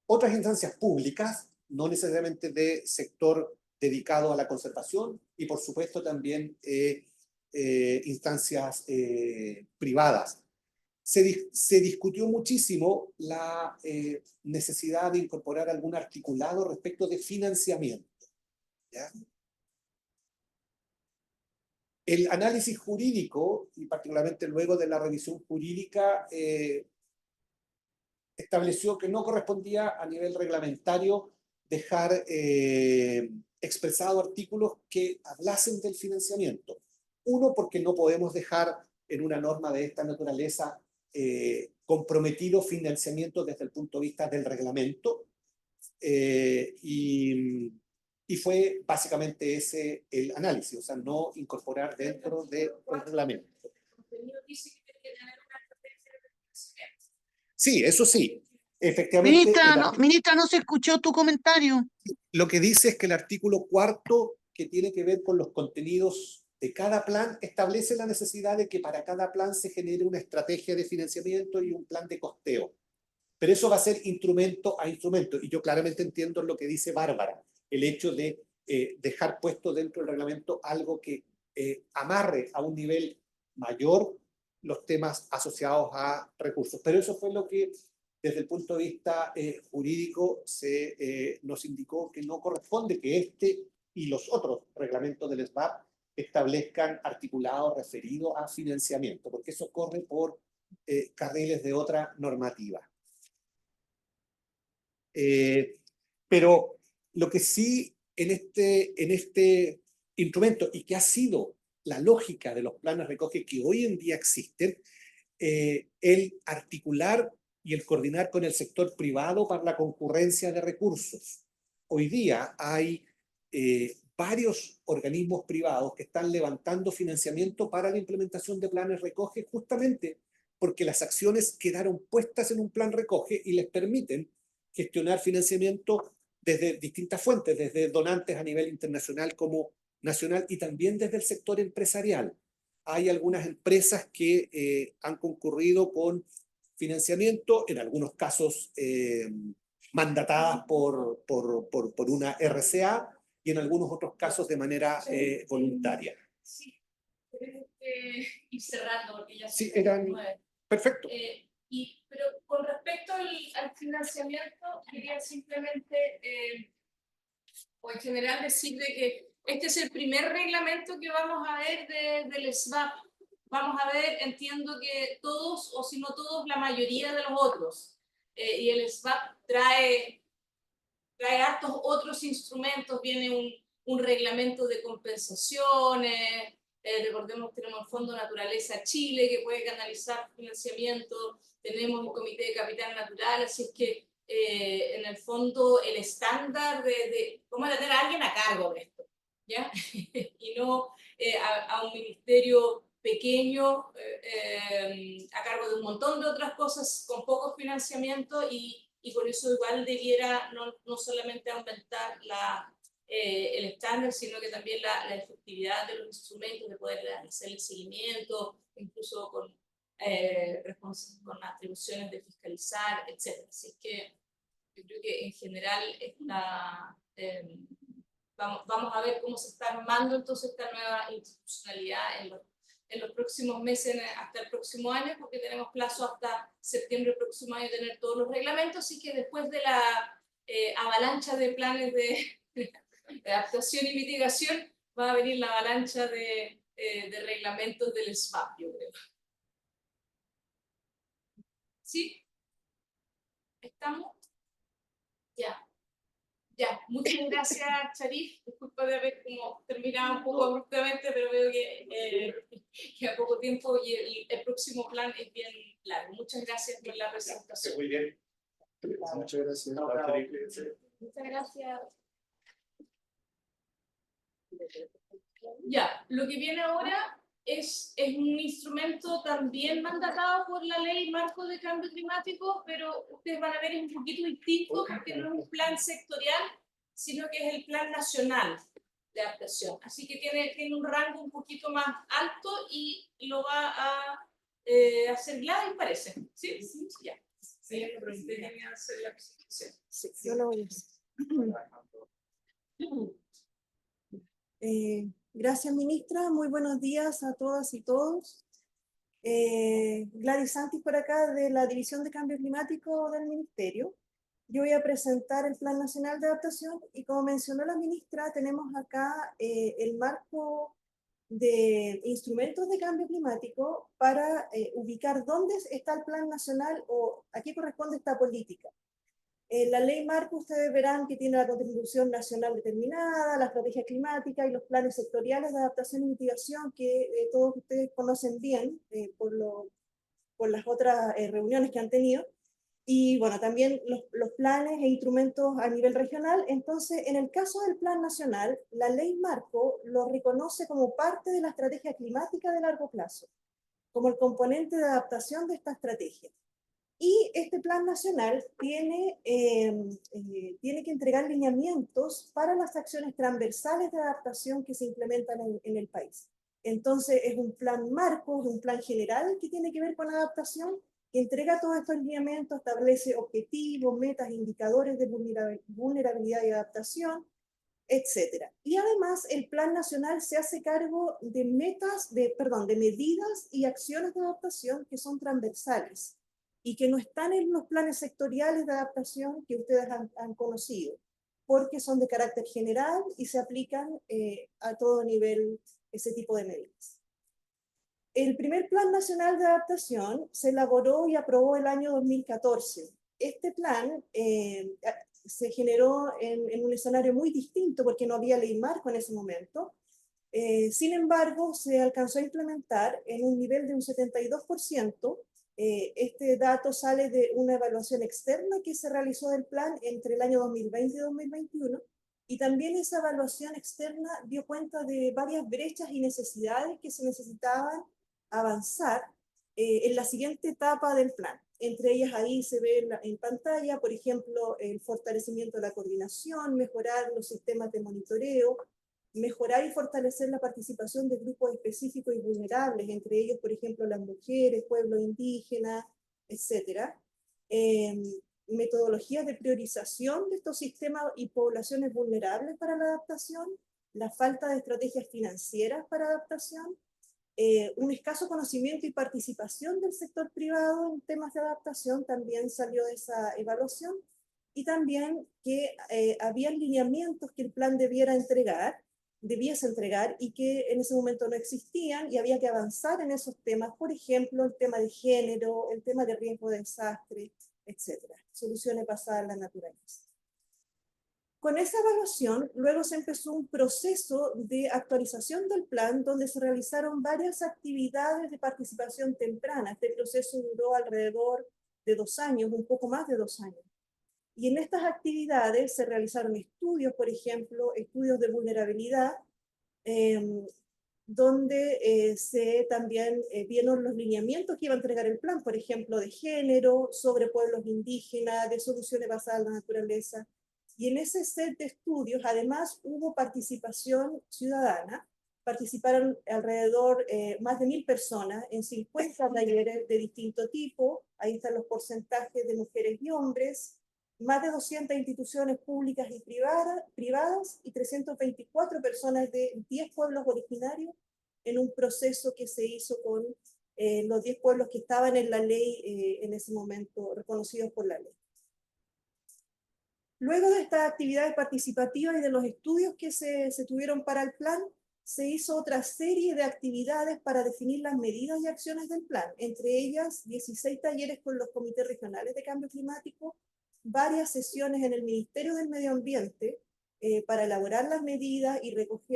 Otras instancias públicas, no necesariamente de sector dedicado a la conservación, y por supuesto también instancias privadas. Se discutió muchísimo la necesidad de incorporar algún articulado respecto de financiamiento, ¿ya? El análisis jurídico, y particularmente luego de la revisión jurídica, estableció que no correspondía a nivel reglamentario dejar expresado artículos que hablasen del financiamiento. Uno, porque no podemos dejar en una norma de esta naturaleza comprometido financiamiento desde el punto de vista del reglamento, y fue básicamente ese el análisis, o sea, no incorporar dentro del reglamento. Sí, eso sí. Efectivamente, Ministra, no se escuchó tu comentario. lo que dice es que el artículo 4, que tiene que ver con los contenidos de cada plan, establece la necesidad de que para cada plan se genere una estrategia de financiamiento y un plan de costeo. Pero eso va a ser instrumento a instrumento. Y yo claramente entiendo lo que dice Bárbara, el hecho de dejar puesto dentro del reglamento algo que amarre a un nivel mayor los temas asociados a recursos. Pero eso fue lo que desde el punto de vista jurídico nos indicó que no corresponde que este y los otros reglamentos del SBAP establezcan articulados referidos a financiamiento, porque eso corre por carriles de otra normativa. Pero lo que sí en este instrumento, y que ha sido la lógica de los planes recoge que hoy en día existen, el articular y el coordinar con el sector privado para la concurrencia de recursos. Hoy día hay varios organismos privados que están levantando financiamiento para la implementación de planes recoge, justamente porque las acciones quedaron puestas en un plan recoge y les permiten gestionar financiamiento desde distintas fuentes, desde donantes a nivel internacional como nacional y también desde el sector empresarial. Hay algunas empresas que han concurrido con financiamiento, en algunos casos mandatadas por una RCA y en algunos otros casos de manera voluntaria. Sí, ir cerrando porque ya Sí, son eran... 9. Perfecto. Pero con respecto al financiamiento, quería simplemente, o en general, decir de que este es el primer reglamento que vamos a ver del SVAP. Vamos a ver, entiendo que todos, o si no todos, la mayoría de los otros. Y el SVAP trae hartos otros instrumentos, viene un reglamento de compensaciones, recordemos que tenemos el Fondo Naturaleza Chile que puede canalizar financiamiento, tenemos el Comité de Capital Natural, así es que en el fondo el estándar vamos a tener a alguien a cargo de esto, ¿ya? Y no a un ministerio pequeño a cargo de un montón de otras cosas con poco financiamiento y con eso igual debiera no solamente aumentar el estándar, sino que también la efectividad de los instrumentos, de poder hacer el seguimiento, incluso con atribuciones de fiscalizar, etc. Así que yo creo que en general vamos a ver cómo se está armando entonces esta nueva institucionalidad en los próximos meses, hasta el próximo año, porque tenemos plazo hasta septiembre del próximo año de tener todos los reglamentos, y que después de la avalancha de planes de adaptación y mitigación, va a venir la avalancha de reglamentos del SVAP, yo creo. ¿Sí? ¿Estamos? Ya. Ya, muchas gracias, Charif. Disculpa de haber como terminado un poco abruptamente, pero veo que a poco tiempo y el próximo plan es bien largo. Muchas gracias por la presentación. Muy bien. Muchas gracias. Muchas gracias. Ya, lo que viene ahora es un instrumento también mandatado por la Ley Marco de Cambio Climático, pero ustedes van a ver es un poquito distinto porque no es un plan sectorial, sino que es el Plan Nacional de Adaptación. Así que tiene un rango un poquito más alto y lo va a hacer Gladys, parece. ¿Sí? Sí, ya. Sí, pero usted tiene que hacer la presentación. Sí, yo lo voy a hacer. Gracias, ministra. Muy buenos días a todas y todos. Gladys Santis por acá, de la División de Cambio Climático del Ministerio. Yo voy a presentar el Plan Nacional de Adaptación y, como mencionó la ministra, tenemos acá el marco de instrumentos de cambio climático para ubicar dónde está el Plan Nacional o a qué corresponde esta política. La ley marco, ustedes verán que tiene la contribución nacional determinada, la estrategia climática y los planes sectoriales de adaptación y mitigación que todos ustedes conocen bien por las otras reuniones que han tenido. Y bueno, también los planes e instrumentos a nivel regional. Entonces, en el caso del Plan Nacional, la ley marco lo reconoce como parte de la estrategia climática de largo plazo, como el componente de adaptación de esta estrategia. Y este plan nacional tiene que entregar lineamientos para las acciones transversales de adaptación que se implementan en el país. Entonces es un plan marco, es un plan general que tiene que ver con adaptación, que entrega todos estos lineamientos, establece objetivos, metas, indicadores de vulnerabilidad y adaptación, etc. Y además el plan nacional se hace cargo de medidas y acciones de adaptación que son transversales y que no están en los planes sectoriales de adaptación que ustedes han conocido, porque son de carácter general y se aplican a todo nivel ese tipo de medidas. El primer Plan Nacional de Adaptación se elaboró y aprobó el año 2014. Este plan se generó en un escenario muy distinto porque no había ley marco en ese momento. Sin embargo, se alcanzó a implementar en un nivel de un 72%. Este dato sale de una evaluación externa que se realizó del plan entre el año 2020 y 2021 Y también esa evaluación externa dio cuenta de varias brechas y necesidades que se necesitaban avanzar en la siguiente etapa del plan. Entre ellas ahí se ve en pantalla, por ejemplo, el fortalecimiento de la coordinación, mejorar los sistemas de monitoreo, mejorar y fortalecer la participación de grupos específicos y vulnerables, entre ellos, por ejemplo, las mujeres, pueblos indígenas, etc. Metodologías de priorización de estos sistemas y poblaciones vulnerables para la adaptación, la falta de estrategias financieras para adaptación, un escaso conocimiento y participación del sector privado en temas de adaptación también salió de esa evaluación, y también que había lineamientos que el plan debiese entregar y que en ese momento no existían y había que avanzar en esos temas, por ejemplo, el tema de género, el tema de riesgo de desastre, etc. Soluciones basadas en la naturaleza. Con esa evaluación, luego se empezó un proceso de actualización del plan donde se realizaron varias actividades de participación temprana. Este proceso duró alrededor de 2 años, un poco más de 2 años. Y en estas actividades se realizaron estudios, por ejemplo, estudios de vulnerabilidad, donde también vieron los lineamientos que iba a entregar el plan, por ejemplo, de género, sobre pueblos indígenas, de soluciones basadas en la naturaleza. Y en ese set de estudios, además, hubo participación ciudadana. Participaron alrededor más de 1000 personas en 50 talleres de distinto tipo. Ahí están los porcentajes de mujeres y hombres. Más de 200 instituciones públicas y privadas y 324 personas de 10 pueblos originarios en un proceso que se hizo con los 10 pueblos que estaban en la ley en ese momento, reconocidos por la ley. Luego de estas actividades participativas y de los estudios que se tuvieron para el plan, se hizo otra serie de actividades para definir las medidas y acciones del plan, entre ellas 16 talleres con los comités regionales de cambio climático, varias sesiones en el Ministerio del Medio Ambiente para elaborar las medidas y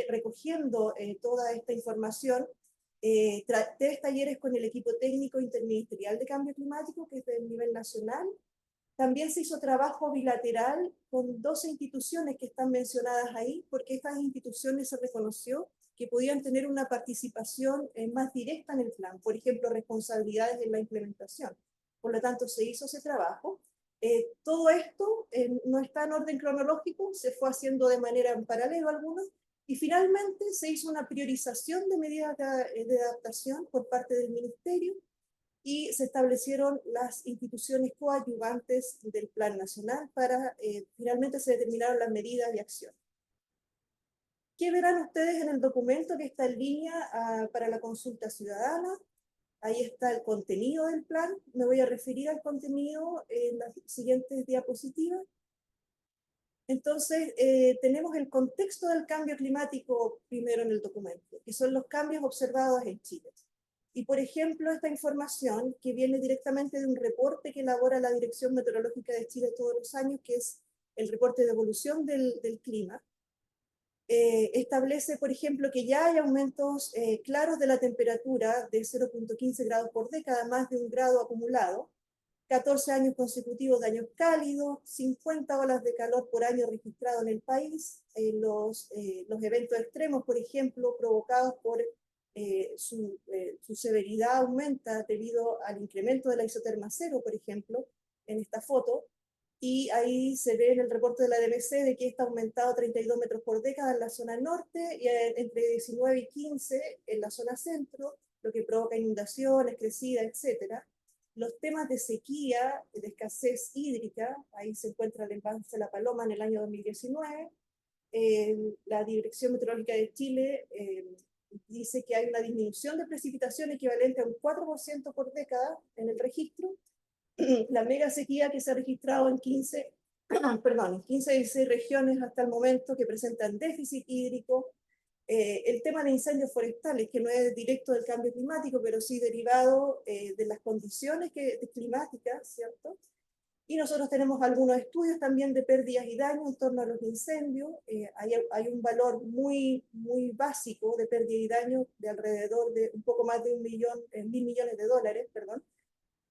recogiendo toda esta información, 3 talleres con el equipo técnico interministerial de cambio climático, que es del nivel nacional. También se hizo trabajo bilateral con 12 instituciones que están mencionadas ahí, porque estas instituciones se reconoció que podían tener una participación más directa en el plan, por ejemplo, responsabilidades en la implementación. Por lo tanto, se hizo ese trabajo. Todo esto no está en orden cronológico, se fue haciendo de manera en paralelo algunos, y finalmente se hizo una priorización de medidas de adaptación por parte del Ministerio, y se establecieron las instituciones coadyuvantes del Plan Nacional para, finalmente se determinaron las medidas y acciones. ¿Qué verán ustedes en el documento que está en línea para la consulta ciudadana? Ahí está el contenido del plan. Me voy a referir al contenido en las siguientes diapositivas. Entonces, tenemos el contexto del cambio climático primero en el documento, que son los cambios observados en Chile. Y, por ejemplo, esta información que viene directamente de un reporte que elabora la Dirección Meteorológica de Chile todos los años, que es el reporte de evolución del clima, establece, por ejemplo, que ya hay aumentos claros de la temperatura de 0,15 grados por década, más de 1 grado acumulado, 14 años consecutivos de años cálidos, 50 olas de calor por año registrado en el país, los eventos extremos, por ejemplo, provocados por su severidad aumenta debido al incremento de la isoterma cero, por ejemplo, en esta foto, y ahí se ve en el reporte de la DMC de que está aumentado 32 metros por década en la zona norte y entre 19 y 15 en la zona centro, lo que provoca inundaciones, crecidas, etc. Los temas de sequía, de escasez hídrica, ahí se encuentra el embalse La Paloma en el año 2019, la Dirección Meteorológica de Chile dice que hay una disminución de precipitación equivalente a un 4% por década en el registro. La mega sequía que se ha registrado en 15 de 16 regiones hasta el momento que presentan déficit hídrico. El tema de incendios forestales, que no es directo del cambio climático, pero sí derivado de las condiciones climáticas, ¿cierto? Y nosotros tenemos algunos estudios también de pérdidas y daños en torno a los incendios. Hay un valor muy básico de pérdida y daño de alrededor de un poco más de $1.000 millones, perdón,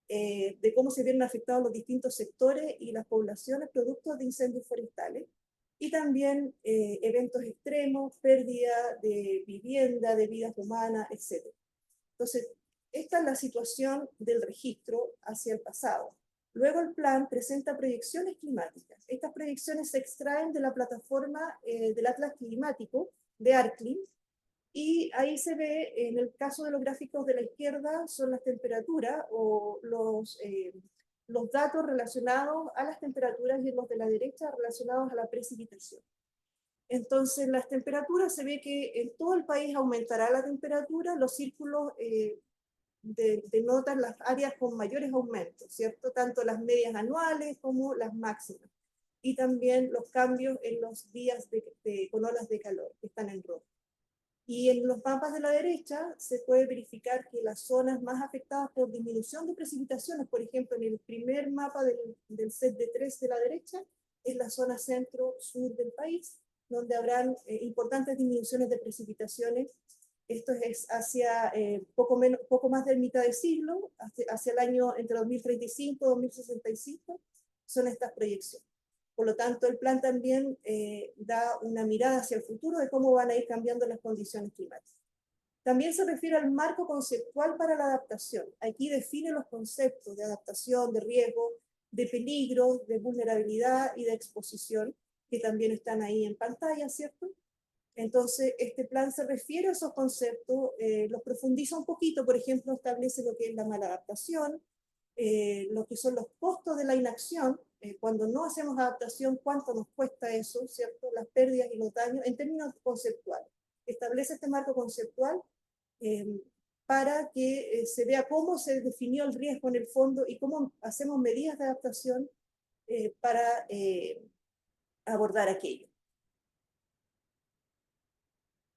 de cómo se vieron afectados los distintos sectores y las poblaciones producto de incendios forestales. y también eventos extremos, pérdida de vivienda, de vidas humanas, etc. Entonces, esta es la situación del registro hacia el pasado. Luego el plan presenta proyecciones climáticas. Estas proyecciones se extraen de la plataforma del Atlas Climático de ARCLIM, y ahí se ve, en el caso de los gráficos de la izquierda, son las temperaturas o los datos relacionados a las temperaturas, y en los de la derecha relacionados a la precipitación. Entonces, las temperaturas, se ve que en todo el país aumentará la temperatura, los círculos denotan las áreas con mayores aumentos, ¿cierto? Tanto las medias anuales como las máximas. Y también los cambios en los días con olas de calor, que están en rojo. Y en los mapas de la derecha se puede verificar que las zonas más afectadas por disminución de precipitaciones, por ejemplo, en el primer mapa del set de 3 de la derecha, es la zona centro-sur del país, donde habrán importantes disminuciones de precipitaciones. Esto es hacia poco más de mitad de siglo, hacia el año entre 2035 y 2065, son estas proyecciones. Por lo tanto, el plan también da una mirada hacia el futuro de cómo van a ir cambiando las condiciones climáticas. También se refiere al marco conceptual para la adaptación. Aquí define los conceptos de adaptación, de riesgo, de peligro, de vulnerabilidad y de exposición, que también están ahí en pantalla, ¿cierto? Entonces, este plan se refiere a esos conceptos, los profundiza un poquito, por ejemplo, establece lo que es la maladaptación, lo que son los costos de la inacción, cuando no hacemos adaptación, cuánto nos cuesta eso, ¿cierto? Las pérdidas y los daños, en términos conceptuales. Establece este marco conceptual para que se vea cómo se definió el riesgo en el fondo y cómo hacemos medidas de adaptación para abordar aquello.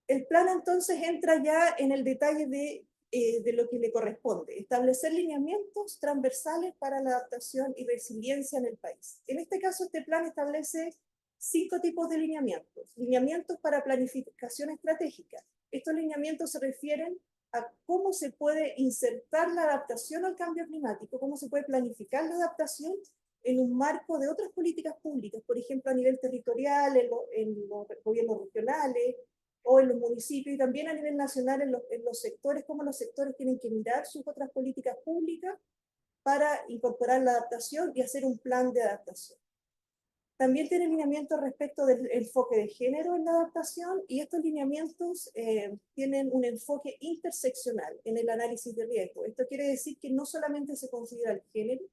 El plan entonces entra ya en el detalle de lo que le corresponde, establecer lineamientos transversales para la adaptación y resiliencia en el país. En este caso, este plan establece 5 tipos de lineamientos. Lineamientos para planificación estratégica. Estos lineamientos se refieren a cómo se puede insertar la adaptación al cambio climático, cómo se puede planificar la adaptación en un marco de otras políticas públicas, por ejemplo, a nivel territorial, en los gobiernos regionales, o en los municipios, y también a nivel nacional en los sectores, como los sectores tienen que mirar sus otras políticas públicas para incorporar la adaptación y hacer un plan de adaptación. También tiene lineamientos respecto del enfoque de género en la adaptación, y estos lineamientos tienen un enfoque interseccional en el análisis de riesgo. Esto quiere decir que no solamente se considera el género,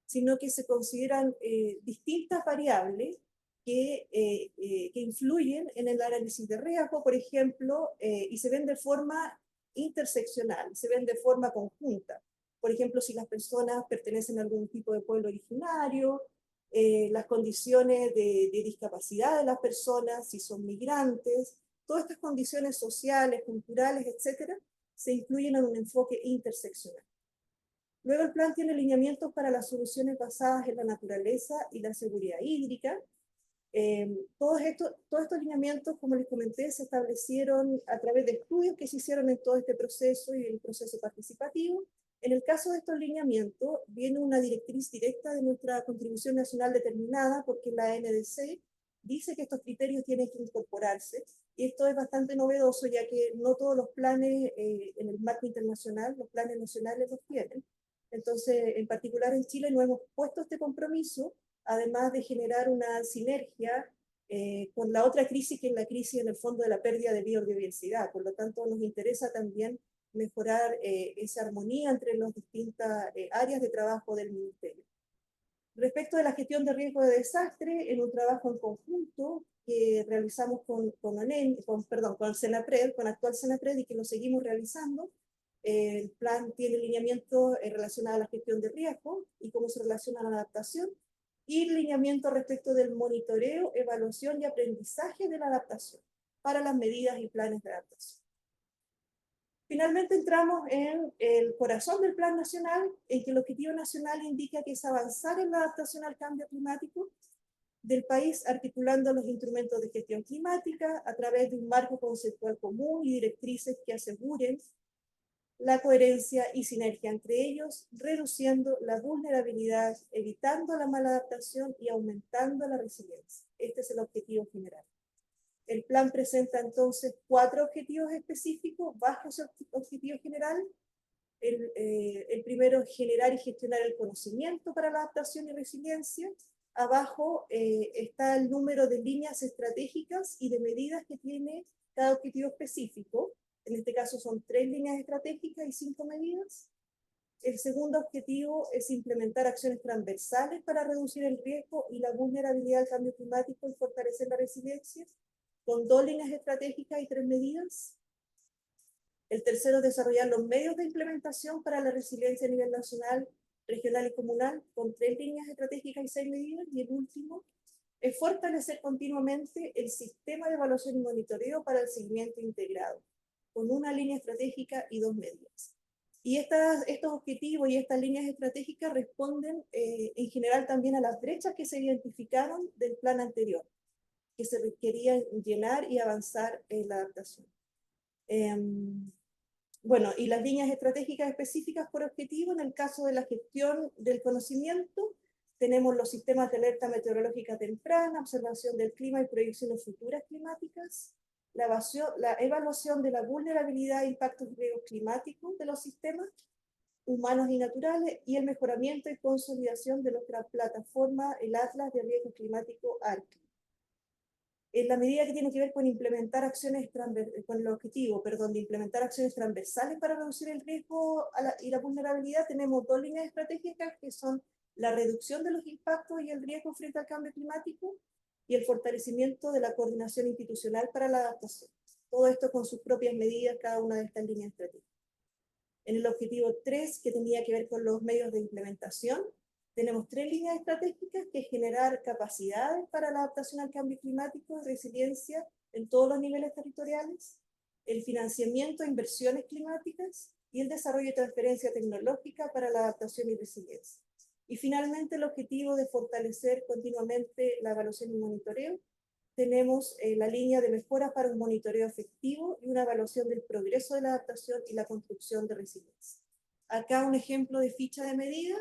sino que se consideran distintas variables que influyen en el análisis de riesgo, por ejemplo, y se ven de forma interseccional, se ven de forma conjunta. Por ejemplo, si las personas pertenecen a algún tipo de pueblo originario, las condiciones de discapacidad de las personas, si son migrantes, todas estas condiciones sociales, culturales, etcétera, se incluyen en un enfoque interseccional. Luego el plan tiene lineamientos para las soluciones basadas en la naturaleza y la seguridad hídrica. Todos estos lineamientos, como les comenté, se establecieron a través de estudios que se hicieron en todo este proceso y el proceso participativo. En el caso de estos lineamientos, viene una directriz directa de nuestra contribución nacional determinada, porque la NDC dice que estos criterios tienen que incorporarse, y esto es bastante novedoso, ya que no todos los planes en el marco internacional, los planes nacionales los tienen. Entonces, en particular en Chile no hemos puesto este compromiso, además de generar una sinergia con la otra crisis, que es la crisis en el fondo de la pérdida de biodiversidad. Por lo tanto, nos interesa también mejorar esa armonía entre las distintas áreas de trabajo del Ministerio. Respecto de la gestión de riesgo de desastre, en un trabajo en conjunto que realizamos con Senapred, con actual Senapred, y que lo seguimos realizando, el plan tiene lineamientos relacionados a la gestión de riesgo y cómo se relaciona a la adaptación, y lineamientos respecto del monitoreo, evaluación y aprendizaje de la adaptación para las medidas y planes de adaptación. Finalmente entramos en el corazón del Plan Nacional, en que el objetivo nacional indica que es avanzar en la adaptación al cambio climático del país, articulando los instrumentos de gestión climática a través de un marco conceptual común y directrices que aseguren la coherencia y sinergia entre ellos, reduciendo la vulnerabilidad, evitando la maladaptación y aumentando la resiliencia. Este es el objetivo general. El plan presenta entonces 4 objetivos específicos bajo ese objetivo general. El primero es generar y gestionar el conocimiento para la adaptación y resiliencia. Abajo está el número de líneas estratégicas y de medidas que tiene cada objetivo específico. En este caso son 3 líneas estratégicas y 5 medidas. El segundo objetivo es implementar acciones transversales para reducir el riesgo y la vulnerabilidad al cambio climático y fortalecer la resiliencia, con 2 líneas estratégicas y 3 medidas. El tercero es desarrollar los medios de implementación para la resiliencia a nivel nacional, regional y comunal, con 3 líneas estratégicas y 6 medidas. Y el último es fortalecer continuamente el sistema de evaluación y monitoreo para el seguimiento integrado, con 1 línea estratégica y 2 medidas. Y estos objetivos y estas líneas estratégicas responden en general también a las brechas que se identificaron del plan anterior, que se requerían llenar y avanzar en la adaptación. Bueno, y las líneas estratégicas específicas por objetivo, en el caso de la gestión del conocimiento, tenemos los sistemas de alerta meteorológica temprana, observación del clima y proyecciones futuras climáticas, la evaluación de la vulnerabilidad e impactos de riesgos climáticos de los sistemas humanos y naturales, y el mejoramiento y consolidación de nuestra plataforma, el Atlas de Riesgo Climático ARCLI. En la medida que tiene que ver con implementar acciones con el objetivo, de implementar acciones transversales para reducir el riesgo y la vulnerabilidad, tenemos 2 líneas estratégicas que son la reducción de los impactos y el riesgo frente al cambio climático y el fortalecimiento de la coordinación institucional para la adaptación. Todo esto con sus propias medidas, cada una de estas líneas estratégicas. En el objetivo 3, que tenía que ver con los medios de implementación, tenemos 3 líneas estratégicas, que es generar capacidades para la adaptación al cambio climático y resiliencia en todos los niveles territoriales, el financiamiento de inversiones climáticas y el desarrollo y transferencia tecnológica para la adaptación y resiliencia. Y finalmente el objetivo de fortalecer continuamente la evaluación y monitoreo. Tenemos la línea de mejoras para un monitoreo efectivo y una evaluación del progreso de la adaptación y la construcción de resiliencia. Acá un ejemplo de ficha de medida.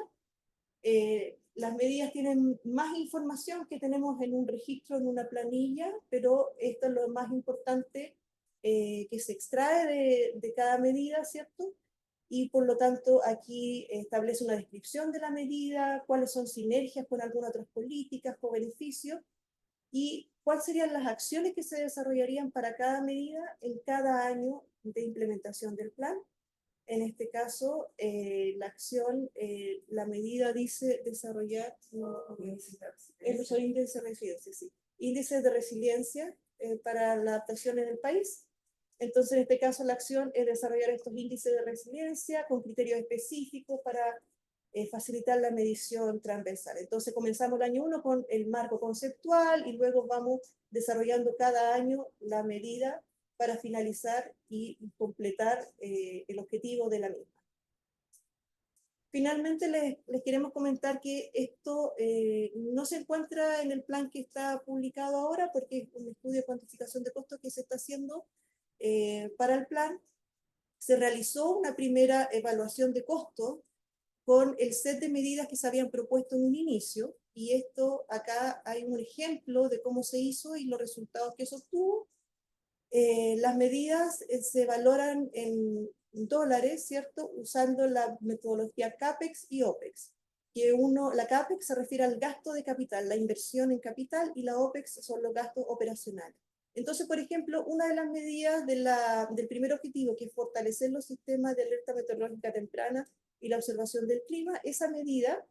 Las medidas tienen más información que tenemos en un registro, en una planilla, pero esto es lo más importante que se extrae de cada medida, ¿cierto? Y por lo tanto aquí establece una descripción de la medida, cuáles son sinergias con algunas otras políticas, con beneficios, y cuáles serían las acciones que se desarrollarían para cada medida en cada año de implementación del plan. En este caso, la acción, la medida dice desarrollar los índices de resiliencia, sí. Índices de resiliencia para la adaptación en el país. Entonces, en este caso, la acción es desarrollar estos índices de resiliencia con criterios específicos para facilitar la medición transversal. Entonces, comenzamos el año 1 con el marco conceptual y luego vamos desarrollando cada año la medida para finalizar y completar el objetivo de la misma. Finalmente, les queremos comentar que esto no se encuentra en el plan que está publicado ahora, porque es un estudio de cuantificación de costos que se está haciendo para el plan. Se realizó una primera evaluación de costos con el set de medidas que se habían propuesto en un inicio, y esto acá hay un ejemplo de cómo se hizo y los resultados que se obtuvo. Las medidas se valoran en dólares, ¿cierto? Usando la metodología CAPEX y OPEX. La CAPEX se refiere al gasto de capital, la inversión en capital, y la OPEX son los gastos operacionales. Entonces, por ejemplo, una de las medidas del primer objetivo, que es fortalecer los sistemas de alerta meteorológica temprana y la observación del clima, esa medida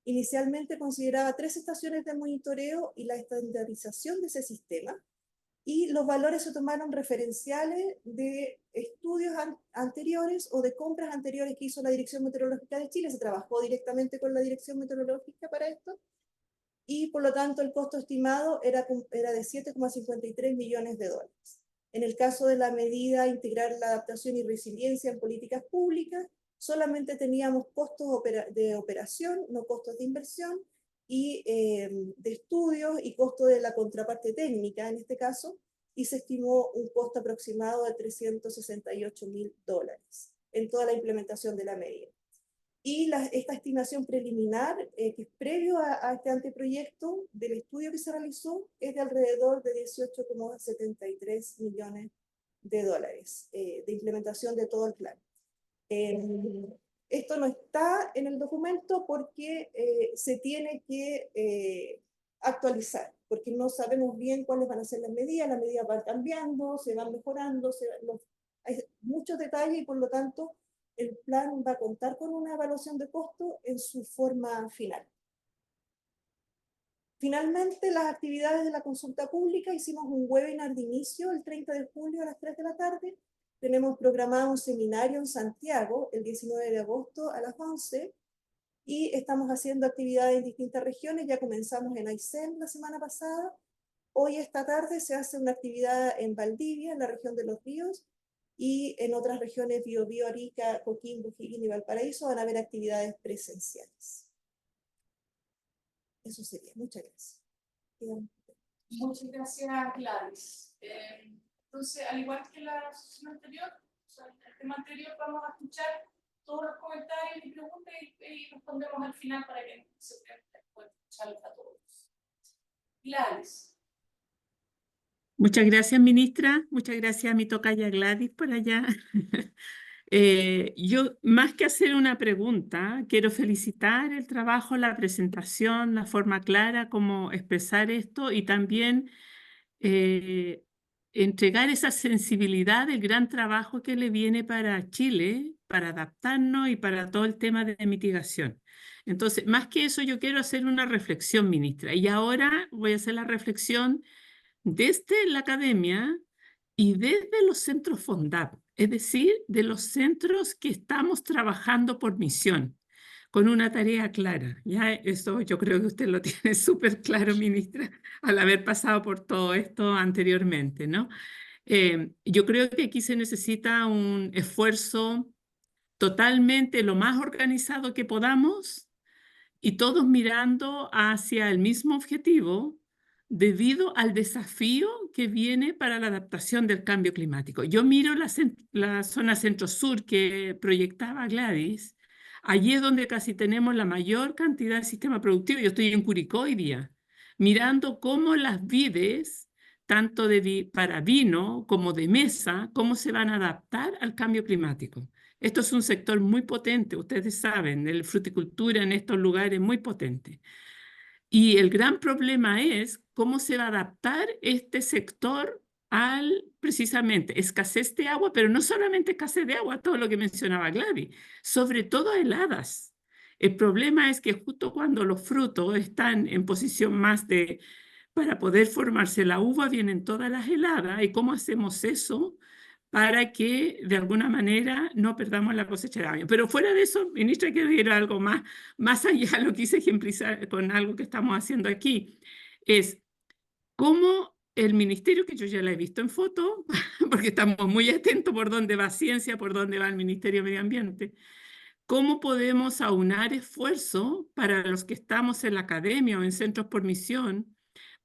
inicialmente consideraba 3 estaciones de monitoreo y la estandarización de ese sistema, y los valores se tomaron referenciales de estudios anteriores o de compras anteriores que hizo la Dirección Meteorológica de Chile. Se trabajó directamente con la Dirección Meteorológica para esto, y por lo tanto el costo estimado era de 7,53 millones de dólares. En el caso de la medida integrar la adaptación y resiliencia en políticas públicas, solamente teníamos costos de operación, no costos de inversión, y de estudios y costo de la contraparte técnica en este caso, y se estimó un costo aproximado de $368.000. en toda la implementación de la medida. Y esta estimación preliminar, que es previo a este anteproyecto del estudio que se realizó, es de alrededor de 18,73 millones de dólares de implementación de todo el plan. Esto no está en el documento porque se tiene que actualizar, porque no sabemos bien cuáles van a ser las medidas van cambiando, se van mejorando, hay muchos detalles y por lo tanto el plan va a contar con una evaluación de costo en su forma final. Finalmente, las actividades de la consulta pública, hicimos un webinar de inicio el 30 de julio a las 3 de la tarde. Tenemos programado un seminario en Santiago el 19 de agosto a las 11 y estamos haciendo actividades en distintas regiones. Ya comenzamos en Aysén la semana pasada. Hoy esta tarde se hace una actividad en Valdivia, en la región de Los Ríos, y en otras regiones, Biobío, Arica, Coquimbo, Higgins y Valparaíso, van a haber actividades presenciales. Eso sería. Muchas gracias. Muchas gracias, Gladys. Entonces, al igual que la sesión anterior, o sea, el tema anterior, vamos a escuchar todos los comentarios y preguntas y respondemos al final para que se pueda escucharlos a todos. Gladys. Muchas gracias, ministra. Muchas gracias a mi tocaya Gladys por allá. Yo, más que hacer una pregunta, quiero felicitar el trabajo, la presentación, la forma clara como expresar esto y también entregar esa sensibilidad del gran trabajo que le viene para Chile, para adaptarnos y para todo el tema de mitigación. Entonces, más que eso, yo quiero hacer una reflexión, ministra. Y ahora voy a hacer la reflexión desde la academia y desde los centros FONDAP, es decir, de los centros que estamos trabajando por misión, con una tarea clara. Ya eso yo creo que usted lo tiene súper claro, ministra, al haber pasado por todo esto anteriormente, ¿no? Yo creo que aquí se necesita un esfuerzo totalmente lo más organizado que podamos y todos mirando hacia el mismo objetivo, debido al desafío que viene para la adaptación del cambio climático. Yo miro la zona centro-sur que proyectaba Gladys, allí es donde casi tenemos la mayor cantidad de sistema productivo. Yo estoy en Curicó hoy día, mirando cómo las vides, tanto para vino como de mesa, cómo se van a adaptar al cambio climático. Esto es un sector muy potente, ustedes saben, la fruticultura en estos lugares es muy potente. Y el gran problema es cómo se va a adaptar este sector al, precisamente, escasez de agua, pero no solamente escasez de agua, todo lo que mencionaba Gladys, sobre todo heladas. El problema es que justo cuando los frutos están en posición más de, para poder formarse la uva, vienen todas las heladas. ¿Y cómo hacemos eso para que de alguna manera no perdamos la cosecha de año? Pero fuera de eso, ministra, quiero ir a algo más allá, lo quise ejemplizar con algo que estamos haciendo aquí, es cómo el ministerio, que yo ya la he visto en foto, porque estamos muy atentos por dónde va ciencia, por dónde va el Ministerio de Medio Ambiente, cómo podemos aunar esfuerzos para los que estamos en la academia o en centros por misión,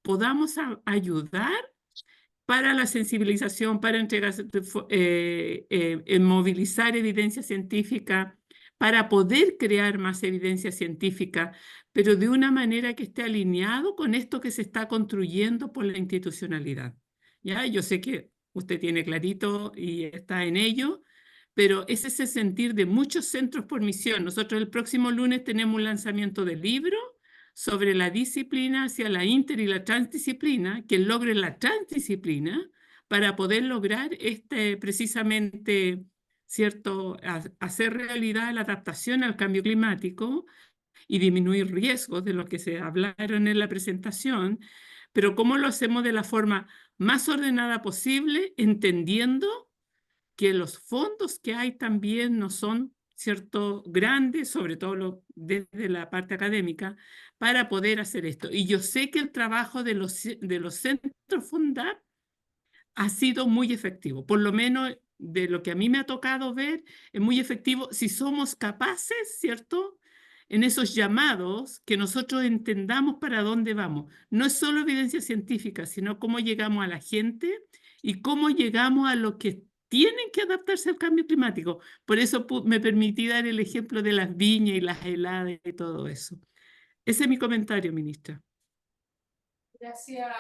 podamos ayudar para la sensibilización, para entregar, movilizar evidencia científica, para poder crear más evidencia científica, pero de una manera que esté alineado con esto que se está construyendo por la institucionalidad. ¿Ya? Yo sé que usted tiene clarito y está en ello, pero es ese sentir de muchos centros por misión. Nosotros el próximo lunes tenemos un lanzamiento de libro sobre la disciplina hacia la inter y la transdisciplina, que logre la transdisciplina para poder lograr precisamente, ¿cierto?, hacer realidad la adaptación al cambio climático y disminuir riesgos de los que se hablaron en la presentación, pero cómo lo hacemos de la forma más ordenada posible, entendiendo que los fondos que hay también no son, ¿cierto?, grandes, sobre todo desde la parte académica, para poder hacer esto. Y yo sé que el trabajo de los centros FONDAP ha sido muy efectivo, por lo menos de lo que a mí me ha tocado ver, es muy efectivo si somos capaces, ¿cierto?, en esos llamados, que nosotros entendamos para dónde vamos. No es solo evidencia científica, sino cómo llegamos a la gente y cómo llegamos a lo que tienen que adaptarse al cambio climático. Por eso me permití dar el ejemplo de las viñas y las heladas y todo eso. Ese es mi comentario, ministra. Gracias,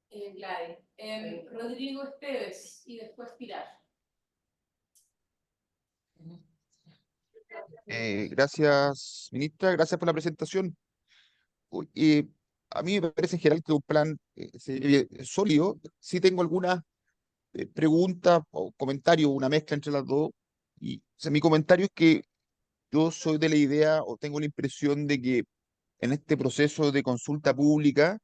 Gladys. Rodrigo Esteves y después Pilar. Gracias, ministra, gracias por la presentación. Uy, a mí me parece en general que un plan sólido. Sí tengo algunas preguntas o comentarios, una mezcla entre las dos. Y o sea, mi comentario es que yo soy de la idea o tengo la impresión de que en este proceso de consulta pública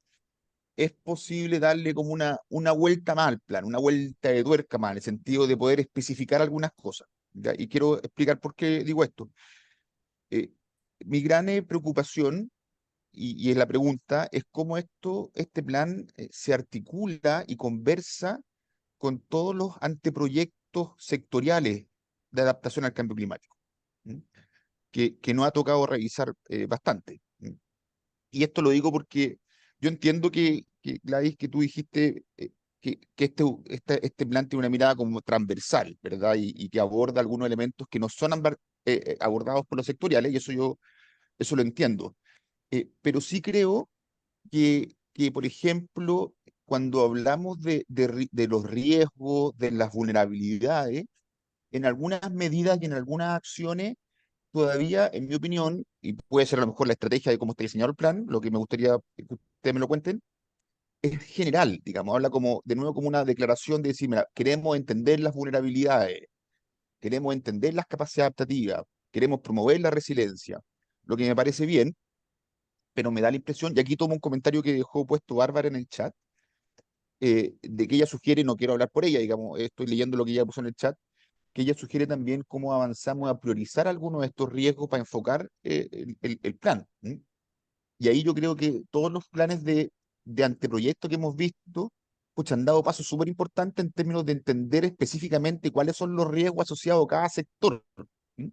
es posible darle como una vuelta más al plan, una vuelta de tuerca más, en el sentido de poder especificar algunas cosas. ¿Ya? Y quiero explicar por qué digo esto. Mi gran preocupación, y es la pregunta, es cómo este plan se articula y conversa con todos los anteproyectos sectoriales de adaptación al cambio climático, ¿m? Que nos ha tocado revisar bastante. ¿M? Y esto lo digo porque yo entiendo Gladys, que tú dijiste que este plan tiene una mirada como transversal, ¿verdad? Y que aborda algunos elementos que no son abordados por los sectoriales, y eso lo entiendo. Pero sí creo por ejemplo, cuando hablamos de los riesgos, de las vulnerabilidades, en algunas medidas y en algunas acciones, todavía, en mi opinión, y puede ser a lo mejor la estrategia de cómo está diseñado el plan, lo que me gustaría que ustedes me lo cuenten, es general, digamos, habla como, de nuevo, como una declaración de decir, mira, queremos entender las vulnerabilidades, queremos entender las capacidades adaptativas, queremos promover la resiliencia, lo que me parece bien, pero me da la impresión, y aquí tomo un comentario que dejó puesto Bárbara en el chat, de que ella sugiere, no quiero hablar por ella, digamos, estoy leyendo lo que ella puso en el chat, que ella sugiere también cómo avanzamos a priorizar algunos de estos riesgos para enfocar el plan. ¿M? Y ahí yo creo que todos los planes de anteproyecto que hemos visto, pues han dado pasos súper importantes en términos de entender específicamente cuáles son los riesgos asociados a cada sector. ¿M?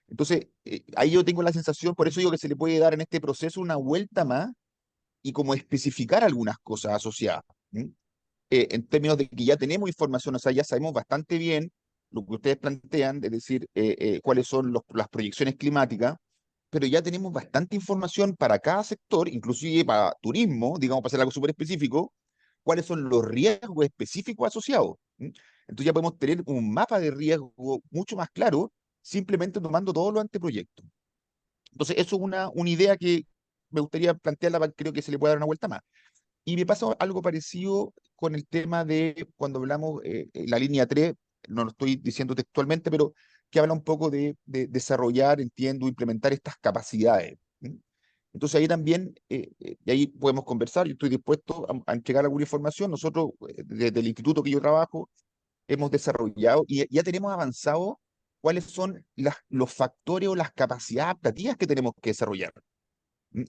Entonces, ahí yo tengo la sensación, por eso digo que se le puede dar en este proceso una vuelta más y como especificar algunas cosas asociadas. ¿M? En términos de que ya tenemos información, o sea, ya sabemos bastante bien lo que ustedes plantean, es decir, cuáles son las proyecciones climáticas, pero ya tenemos bastante información para cada sector, inclusive para turismo, digamos, para hacer algo súper específico, cuáles son los riesgos específicos asociados. ¿M? Entonces ya podemos tener un mapa de riesgo mucho más claro, simplemente tomando todos los anteproyectos. Entonces, eso es una idea que me gustaría plantearla, creo que se le puede dar una vuelta más. Y me pasa algo parecido con el tema de cuando hablamos la línea 3, no lo estoy diciendo textualmente, pero que habla un poco de desarrollar, entiendo, implementar estas capacidades. ¿M? Entonces ahí también, y ahí podemos conversar, yo estoy dispuesto a entregar alguna información. Nosotros, desde el instituto que yo trabajo, hemos desarrollado y ya tenemos avanzado cuáles son los factores o las capacidades adaptativas que tenemos que desarrollar,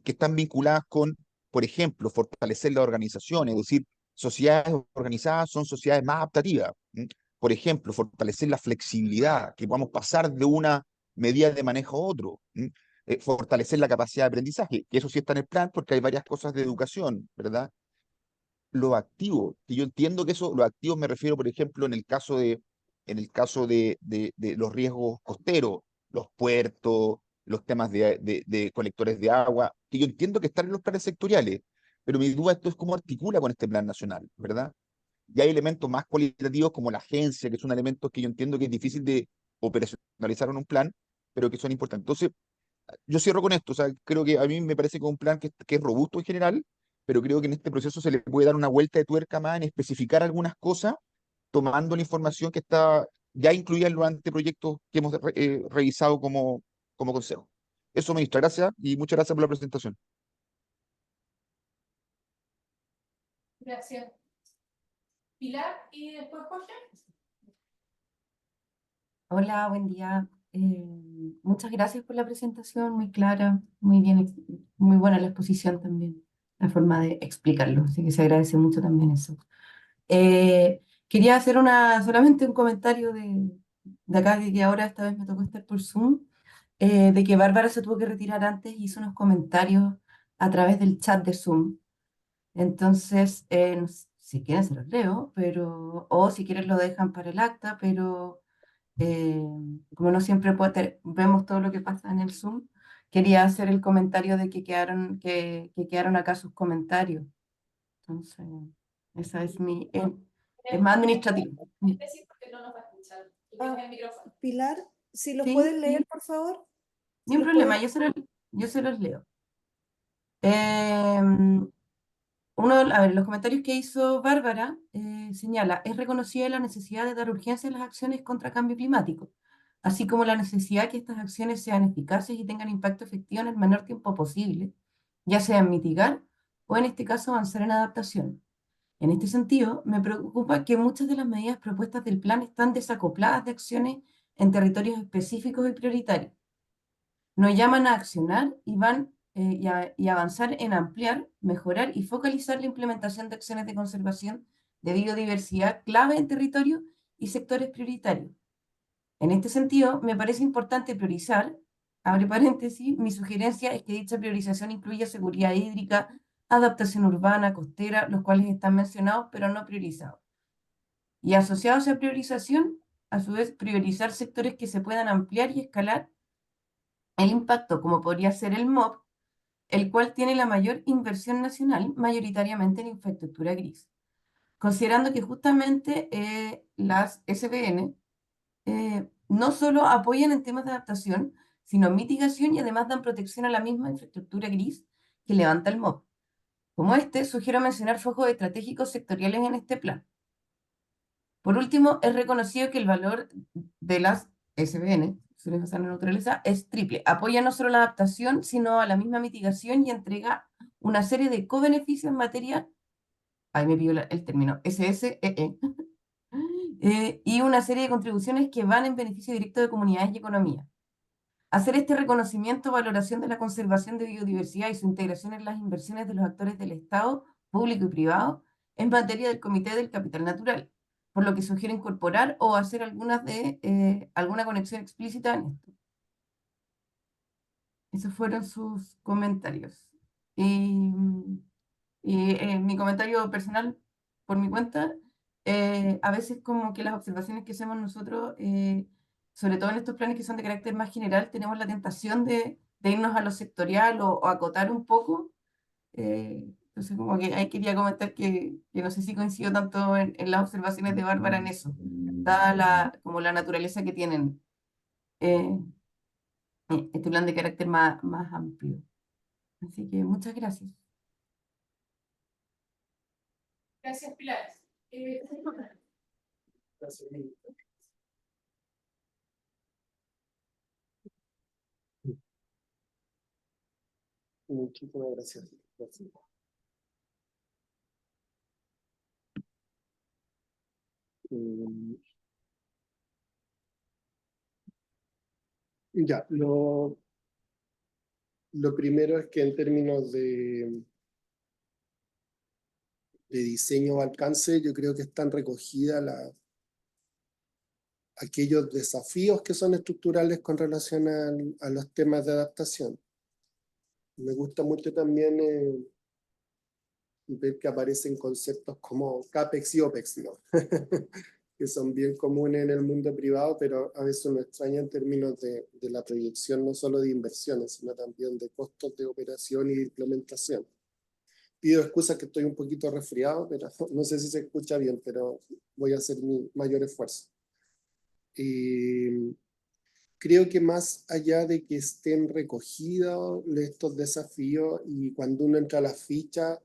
que están vinculadas con, por ejemplo, fortalecer la organización, es decir, sociedades organizadas son sociedades más adaptativas. Por ejemplo, fortalecer la flexibilidad, que podamos pasar de una medida de manejo a otro. Fortalecer la capacidad de aprendizaje, que eso sí está en el plan porque hay varias cosas de educación, ¿verdad? Lo activo, que yo entiendo que eso, lo activo me refiero, por ejemplo, en el caso de los riesgos costeros, los puertos, los temas de colectores de agua, que yo entiendo que están en los planes sectoriales, pero mi duda esto es cómo articula con este plan nacional, ¿verdad? Y hay elementos más cualitativos como la agencia, que son elementos que yo entiendo que es difícil de operacionalizar en un plan, pero que son importantes. Entonces, yo cierro con esto, o sea, creo que a mí me parece que es un plan que es robusto en general, pero creo que en este proceso se le puede dar una vuelta de tuerca más en especificar algunas cosas, tomando la información que está ya incluida en los anteproyectos que hemos revisado como consejo. Eso, ministra, gracias y muchas gracias por la presentación. Gracias. Pilar y después Jorge. Hola, buen día. Muchas gracias por la presentación, muy clara, muy bien, muy buena la exposición también, la forma de explicarlo, así que se agradece mucho también eso. Quería hacer solamente un comentario de acá, de que ahora esta vez me tocó estar por Zoom, de que Bárbara se tuvo que retirar antes y hizo unos comentarios a través del chat de Zoom. Entonces, si quieren se los leo, pero, o si quieren lo dejan para el acta, pero como no siempre vemos todo lo que pasa en el Zoom, quería hacer el comentario de que quedaron acá sus comentarios. Entonces, esa es es más administrativo. Decir porque no nos va a escuchar. Y Ah, el micrófono. Pilar, si los Sí, pueden leer, sí. por favor. Ni un los problema, pueden- yo se los leo. Em, a ver, los comentarios que hizo Bárbara señala, es reconocida la necesidad de dar urgencia a las acciones contra cambio climático, así como la necesidad que estas acciones sean eficaces y tengan impacto efectivo en el menor tiempo posible, ya sea en mitigar o en este caso avanzar en adaptación. En este sentido, me preocupa que muchas de las medidas propuestas del plan están desacopladas de acciones en territorios específicos y prioritarios. Nos llaman a accionar y avanzar en ampliar, mejorar y focalizar la implementación de acciones de conservación de biodiversidad clave en territorios y sectores prioritarios. En este sentido, me parece importante priorizar, abre paréntesis, mi sugerencia es que dicha priorización incluya seguridad hídrica, adaptación urbana, costera, los cuales están mencionados pero no priorizados. Y asociados a priorización, a su vez, priorizar sectores que se puedan ampliar y escalar el impacto, como podría ser el MOP, el cual tiene la mayor inversión nacional, mayoritariamente en infraestructura gris. Considerando que justamente las SBN no solo apoyan en temas de adaptación, sino mitigación y además dan protección a la misma infraestructura gris que levanta el MOP. Como sugiero mencionar focos estratégicos sectoriales en este plan. Por último, es reconocido que el valor de las SBN, soluciones de naturaleza, es triple. Apoya no solo la adaptación, sino a la misma mitigación y entrega una serie de co-beneficios en materia, ahí me pidió el término, SSEE, y una serie de contribuciones que van en beneficio directo de comunidades y economía. Hacer este reconocimiento, valoración de la conservación de biodiversidad y su integración en las inversiones de los actores del Estado, público y privado, en materia del Comité del Capital Natural, por lo que sugiero incorporar o hacer alguna conexión explícita en esto. Esos fueron sus comentarios. Y mi comentario personal, por mi cuenta, a veces como que las observaciones que hacemos nosotros, sobre todo en estos planes que son de carácter más general, tenemos la tentación de irnos a lo sectorial o acotar un poco. Entonces, como que ahí quería comentar que no sé si coincido tanto en las observaciones de Bárbara en eso, dada como la naturaleza que tienen eh, este plan de carácter más amplio. Así que muchas gracias. Gracias, Pilar. Gracias. Muchísimas gracias. Gracias. Ya, lo primero es que en términos de diseño o alcance, yo creo que están recogidas aquellos desafíos que son estructurales con relación a los temas de adaptación. Me gusta mucho también ver que aparecen conceptos como CAPEX y OPEX, ¿no? que son bien comunes en el mundo privado, pero a veces nos extraña en términos de la proyección no solo de inversiones, sino también de costos de operación y de implementación. Pido excusas que estoy un poquito resfriado, pero no sé si se escucha bien, pero voy a hacer mi mayor esfuerzo. Creo que más allá de que estén recogidos estos desafíos y cuando uno entra a la ficha,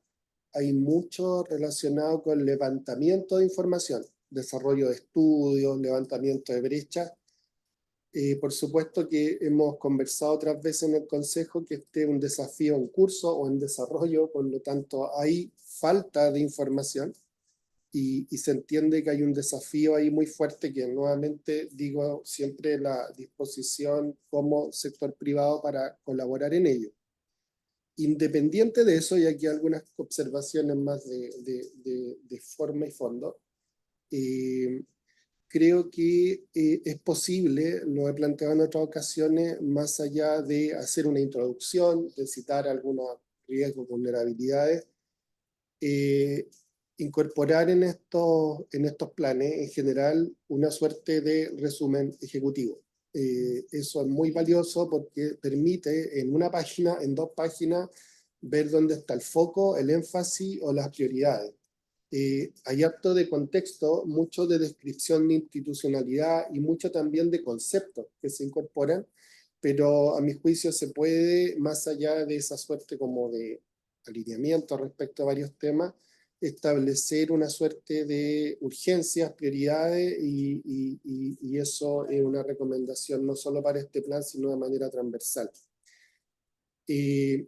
hay mucho relacionado con levantamiento de información, desarrollo de estudios, levantamiento de brechas. Por supuesto que hemos conversado otras veces en el Consejo que este es un desafío en curso o en desarrollo, por lo tanto hay falta de información y se entiende que hay un desafío ahí muy fuerte que nuevamente digo siempre la disposición como sector privado para colaborar en ello. Independiente de eso, y aquí algunas observaciones más de forma y fondo, creo que es posible, lo he planteado en otras ocasiones, más allá de hacer una introducción, de citar algunos riesgos, vulnerabilidades, incorporar en estos planes, en general, una suerte de resumen ejecutivo. Eso es muy valioso porque permite en una página, en 2 páginas, ver dónde está el foco, el énfasis o las prioridades. Hay harto de contexto, mucho de descripción de institucionalidad y mucho también de conceptos que se incorporan, pero a mi juicio se puede, más allá de esa suerte como de alineamiento respecto a varios temas, establecer una suerte de urgencias, prioridades, y eso es una recomendación no solo para este plan, sino de manera transversal.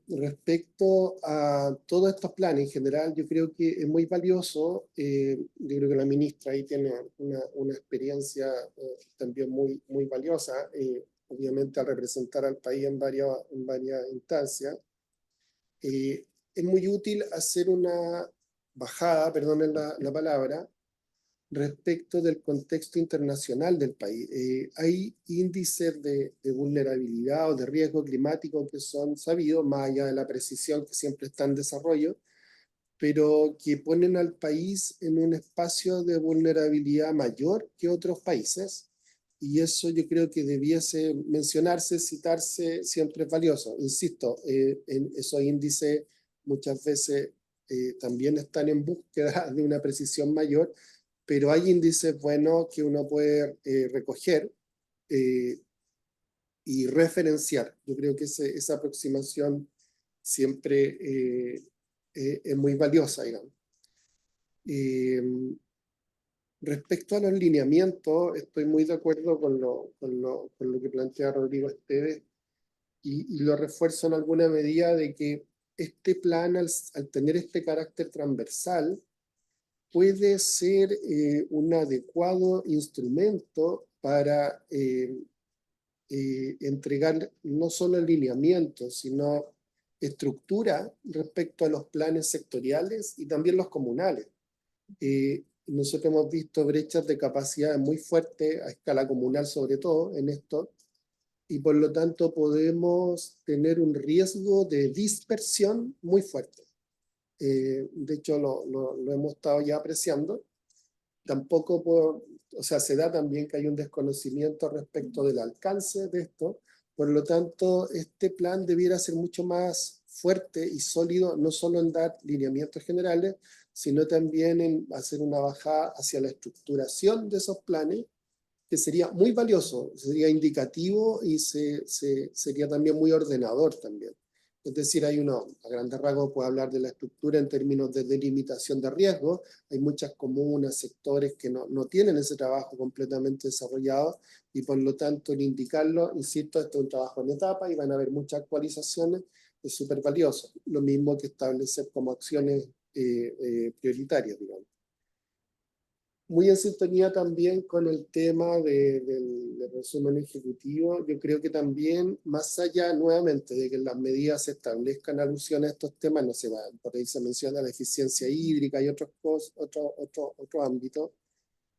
Respecto a todos estos planes en general, yo creo que es muy valioso, yo creo que la ministra ahí tiene una experiencia también muy valiosa, obviamente al representar al país en varias instancias. Es muy útil hacer una bajada, perdonen la palabra, respecto del contexto internacional del país. Hay índices de vulnerabilidad o de riesgo climático que son sabidos, más allá de la precisión que siempre está en desarrollo, pero que ponen al país en un espacio de vulnerabilidad mayor que otros países, y eso yo creo que debiese mencionarse, citarse, siempre es valioso. Insisto, en esos índices muchas veces también están en búsqueda de una precisión mayor, pero hay índices buenos que uno puede recoger y referenciar. Yo creo que esa aproximación siempre es muy valiosa, digamos. Respecto a los lineamientos, estoy muy de acuerdo con lo que plantea Rodrigo Esteves y lo refuerzo en alguna medida de que este plan, al tener este carácter transversal, puede ser un adecuado instrumento para entregar no solo lineamientos, sino estructura respecto a los planes sectoriales y también los comunales. Nosotros hemos visto brechas de capacidad muy fuertes, a escala comunal sobre todo, en esto, y por lo tanto podemos tener un riesgo de dispersión muy fuerte. De hecho, lo hemos estado ya apreciando. Tampoco se da también que hay un desconocimiento respecto del alcance de esto. Por lo tanto, este plan debiera ser mucho más fuerte y sólido, no solo en dar lineamientos generales, sino también en hacer una bajada hacia la estructuración de esos planes, que sería muy valioso, sería indicativo y sería también muy ordenador también. Es decir, a grandes rasgos puede hablar de la estructura en términos de delimitación de riesgo. Hay muchas comunas, sectores que no tienen ese trabajo completamente desarrollado y por lo tanto el indicarlo, insisto, esto es un trabajo en etapa y van a haber muchas actualizaciones, es súper valioso. Lo mismo que establecer como acciones prioritarias, digamos. Muy en sintonía también con el tema del resumen ejecutivo, yo creo que también, más allá nuevamente de que en las medidas se establezcan alusiones a estos temas, no se va, por ahí se menciona la eficiencia hídrica y otros ámbitos,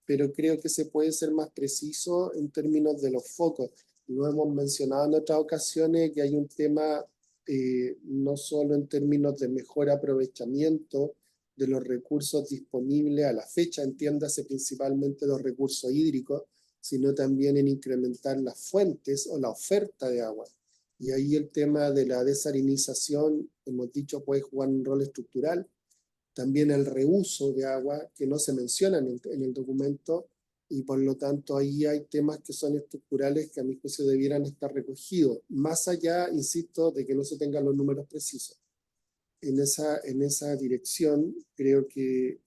pero creo que se puede ser más preciso en términos de los focos. Lo hemos mencionado en otras ocasiones que hay un tema no solo en términos de mejor aprovechamiento de los recursos disponibles a la fecha, entiéndase principalmente los recursos hídricos, sino también en incrementar las fuentes o la oferta de agua. Y ahí el tema de la desalinización, hemos dicho, puede jugar un rol estructural. También el reuso de agua, que no se menciona en el documento, y por lo tanto ahí hay temas que son estructurales que a mi juicio debieran estar recogidos. Más allá, insisto, de que no se tengan los números precisos. En esa dirección, creo que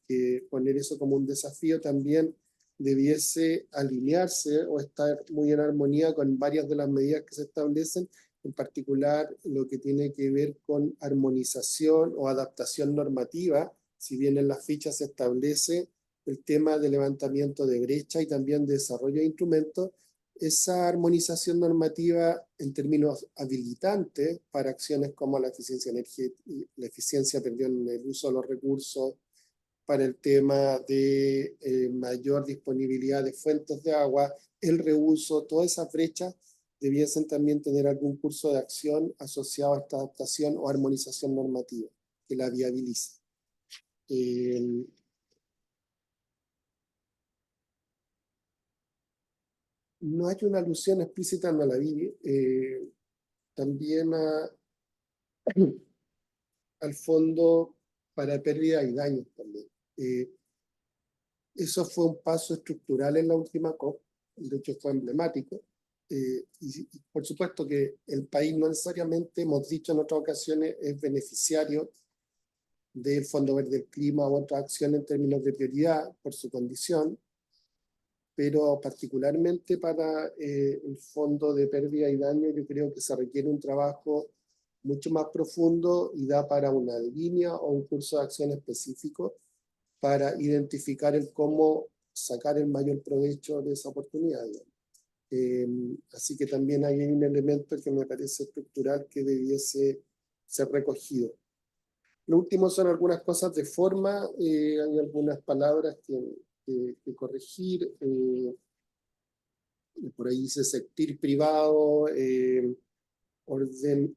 poner eso como un desafío también debiese alinearse o estar muy en armonía con varias de las medidas que se establecen, en particular lo que tiene que ver con armonización o adaptación normativa, si bien en las fichas se establece el tema de levantamiento de brecha y también de desarrollo de instrumentos, esa armonización normativa en términos habilitantes para acciones como la eficiencia en el uso de los recursos, para el tema de mayor disponibilidad de fuentes de agua, el reuso, todas esas brechas debiesen también tener algún curso de acción asociado a esta adaptación o armonización normativa que la viabilice. No hay una alusión explícita, no la vi. También al fondo para pérdida y daños también. Eso fue un paso estructural en la última COP, de hecho fue emblemático. Y por supuesto que el país no necesariamente, hemos dicho en otras ocasiones, es beneficiario del Fondo Verde del Clima u otras acciones en términos de prioridad por su condición, pero particularmente para el fondo de pérdida y daño yo creo que se requiere un trabajo mucho más profundo y da para una línea o un curso de acción específico para identificar el cómo sacar el mayor provecho de esa oportunidad. Así que también hay un elemento que me parece estructural que debiese ser recogido. Lo último son algunas cosas de forma, hay algunas palabras que corregir. Por ahí dice sector privado,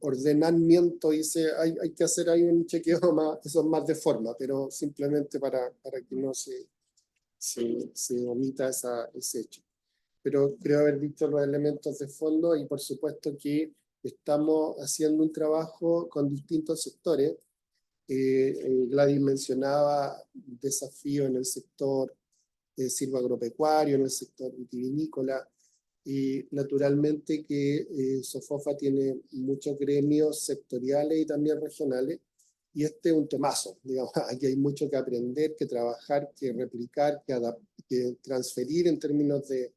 ordenamiento, dice, hay que hacer ahí un chequeo más, eso es más de forma, pero simplemente para que no se omita ese hecho. Pero creo haber dicho los elementos de fondo y por supuesto que estamos haciendo un trabajo con distintos sectores. Gladys mencionaba desafío en el sector silvagropecuario, en el sector vitivinícola, y naturalmente que SOFOFA tiene muchos gremios sectoriales y también regionales, y este es un temazo, digamos, aquí hay mucho que aprender, que trabajar, que replicar, que transferir en términos de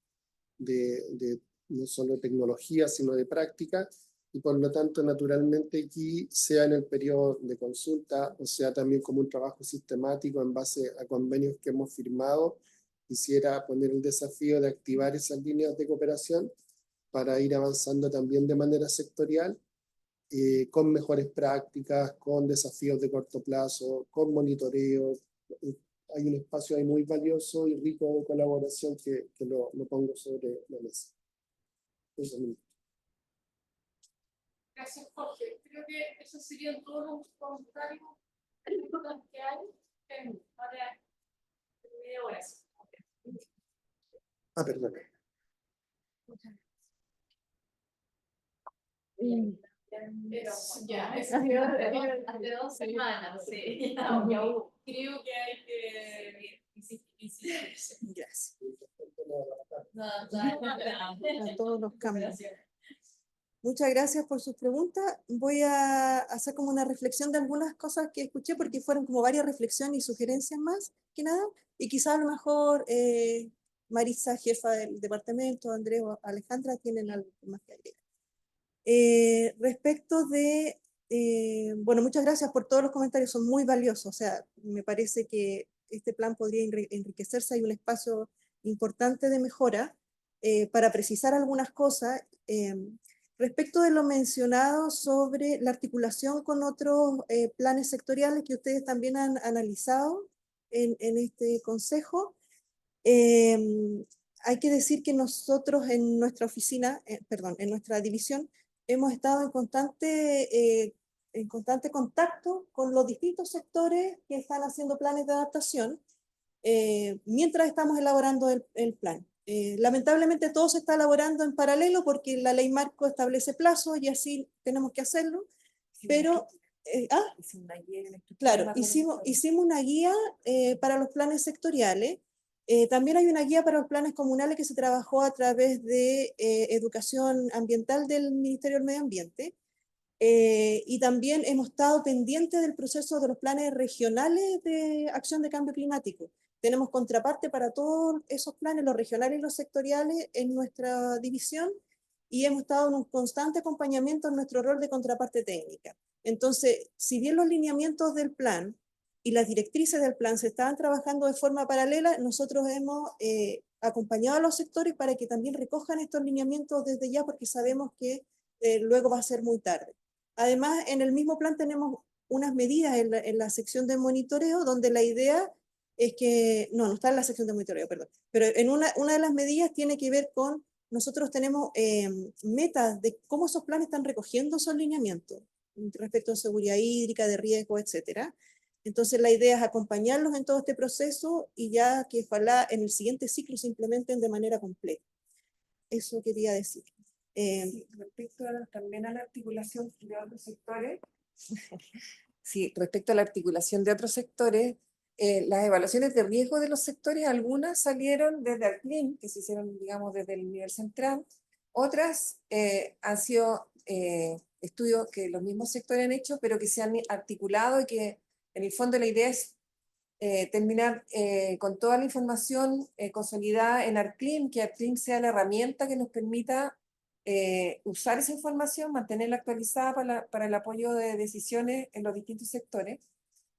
no solo de tecnología, sino de práctica, y por lo tanto, naturalmente, aquí, sea en el periodo de consulta, o sea también como un trabajo sistemático en base a convenios que hemos firmado, quisiera poner el desafío de activar esas líneas de cooperación para ir avanzando también de manera sectorial, con mejores prácticas, con desafíos de corto plazo, con monitoreo. Hay un espacio ahí muy valioso y rico de colaboración que lo pongo sobre la mesa. Eso mismo. Gracias, Jorge. Creo que esos serían todos los comentarios que hay. Ahora, media hora. Perdón. Ya, eso hace 2 semanas, sí. Creo que hay que insistir. Gracias. No, A todos los cambios. Muchas gracias por sus preguntas. Voy a hacer como una reflexión de algunas cosas que escuché, porque fueron como varias reflexiones y sugerencias más que nada. Y quizás a lo mejor Marisa, jefa del departamento, Andrés o Alejandra, tienen algo más que agregar. Respecto de, bueno, muchas gracias por todos los comentarios, son muy valiosos. O sea, me parece que este plan podría enriquecerse, hay un espacio importante de mejora para precisar algunas cosas. Respecto de lo mencionado sobre la articulación con otros planes sectoriales que ustedes también han analizado en este consejo, hay que decir que nosotros en nuestra oficina, perdón, en nuestra división, hemos estado en constante contacto con los distintos sectores que están haciendo planes de adaptación mientras estamos elaborando el plan. Lamentablemente todo se está elaborando en paralelo porque la ley marco establece plazos y así tenemos que hacerlo, pero claro, hicimos una guía para los planes sectoriales. También hay una guía para los planes comunales que se trabajó a través de educación ambiental del Ministerio del Medio Ambiente. Y también hemos estado pendientes del proceso de los planes regionales de acción de cambio climático. Tenemos contraparte para todos esos planes, los regionales y los sectoriales, en nuestra división, y hemos estado en un constante acompañamiento en nuestro rol de contraparte técnica. Entonces, si bien los lineamientos del plan y las directrices del plan se estaban trabajando de forma paralela, nosotros hemos acompañado a los sectores para que también recojan estos lineamientos desde ya, porque sabemos que luego va a ser muy tarde. Además, en el mismo plan tenemos unas medidas en la sección de monitoreo, donde la idea es que, no está en la sección de monitoreo, perdón, pero en una de las medidas tiene que ver con, nosotros tenemos metas de cómo esos planes están recogiendo esos lineamientos respecto a seguridad hídrica, de riesgo, etcétera. Entonces la idea es acompañarlos en todo este proceso y ya que ojalá en el siguiente ciclo se implementen de manera completa. Eso quería decir. Sí, respecto también a la articulación de otros sectores, sí, respecto a la articulación de otros sectores, las evaluaciones de riesgo de los sectores, algunas salieron desde ARCLIN, que se hicieron, digamos, desde el nivel central, otras han sido estudios que los mismos sectores han hecho, pero que se han articulado y que en el fondo la idea es terminar con toda la información consolidada en ARCLIN, que ARCLIN sea la herramienta que nos permita usar esa información, mantenerla actualizada para el apoyo de decisiones en los distintos sectores.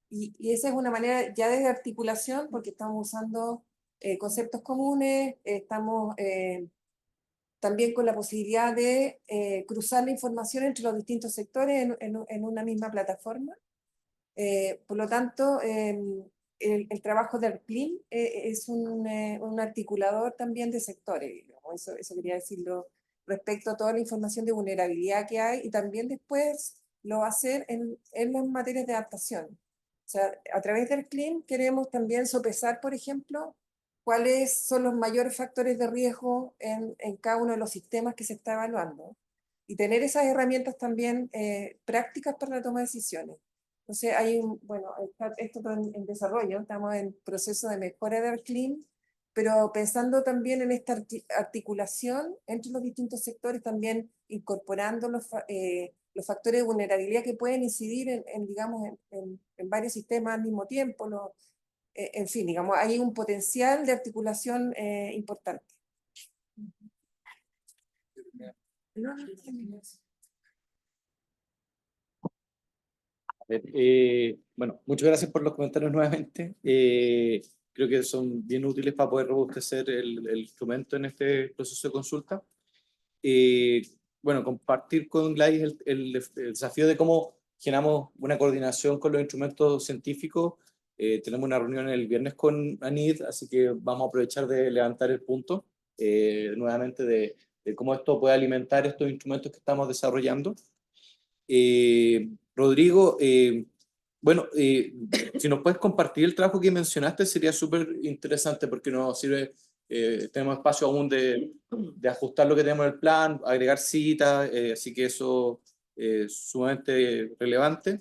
Y esa es una manera ya de articulación, porque estamos usando conceptos comunes, estamos también con la posibilidad de cruzar la información entre los distintos sectores en una misma plataforma. Por lo tanto, el trabajo de ARCLIN es un articulador también de sectores, digamos. Eso quería decirlo respecto a toda la información de vulnerabilidad que hay, y también después lo va a hacer en las materias de adaptación. O sea, a través del ARCLIN queremos también sopesar, por ejemplo, cuáles son los mayores factores de riesgo en cada uno de los sistemas que se está evaluando, y tener esas herramientas también prácticas para la toma de decisiones. Entonces, bueno, esto está en desarrollo, estamos en proceso de mejora de ARCLIN, pero pensando también en esta articulación entre los distintos sectores, también incorporando los factores de vulnerabilidad que pueden incidir digamos, en varios sistemas al mismo tiempo. En fin, digamos, hay un potencial de articulación importante. Bueno, muchas gracias por los comentarios nuevamente. Creo que son bien útiles para poder robustecer el instrumento en este proceso de consulta. Bueno, compartir con Gladys el desafío de cómo generamos una coordinación con los instrumentos científicos. Tenemos una reunión el viernes con ANID, así que vamos a aprovechar de levantar el punto nuevamente de cómo esto puede alimentar estos instrumentos que estamos desarrollando. Rodrigo, bueno, si nos puedes compartir el trabajo que mencionaste sería súper interesante, porque nos sirve, tenemos espacio aún de ajustar lo que tenemos en el plan, agregar citas, así que eso es sumamente relevante.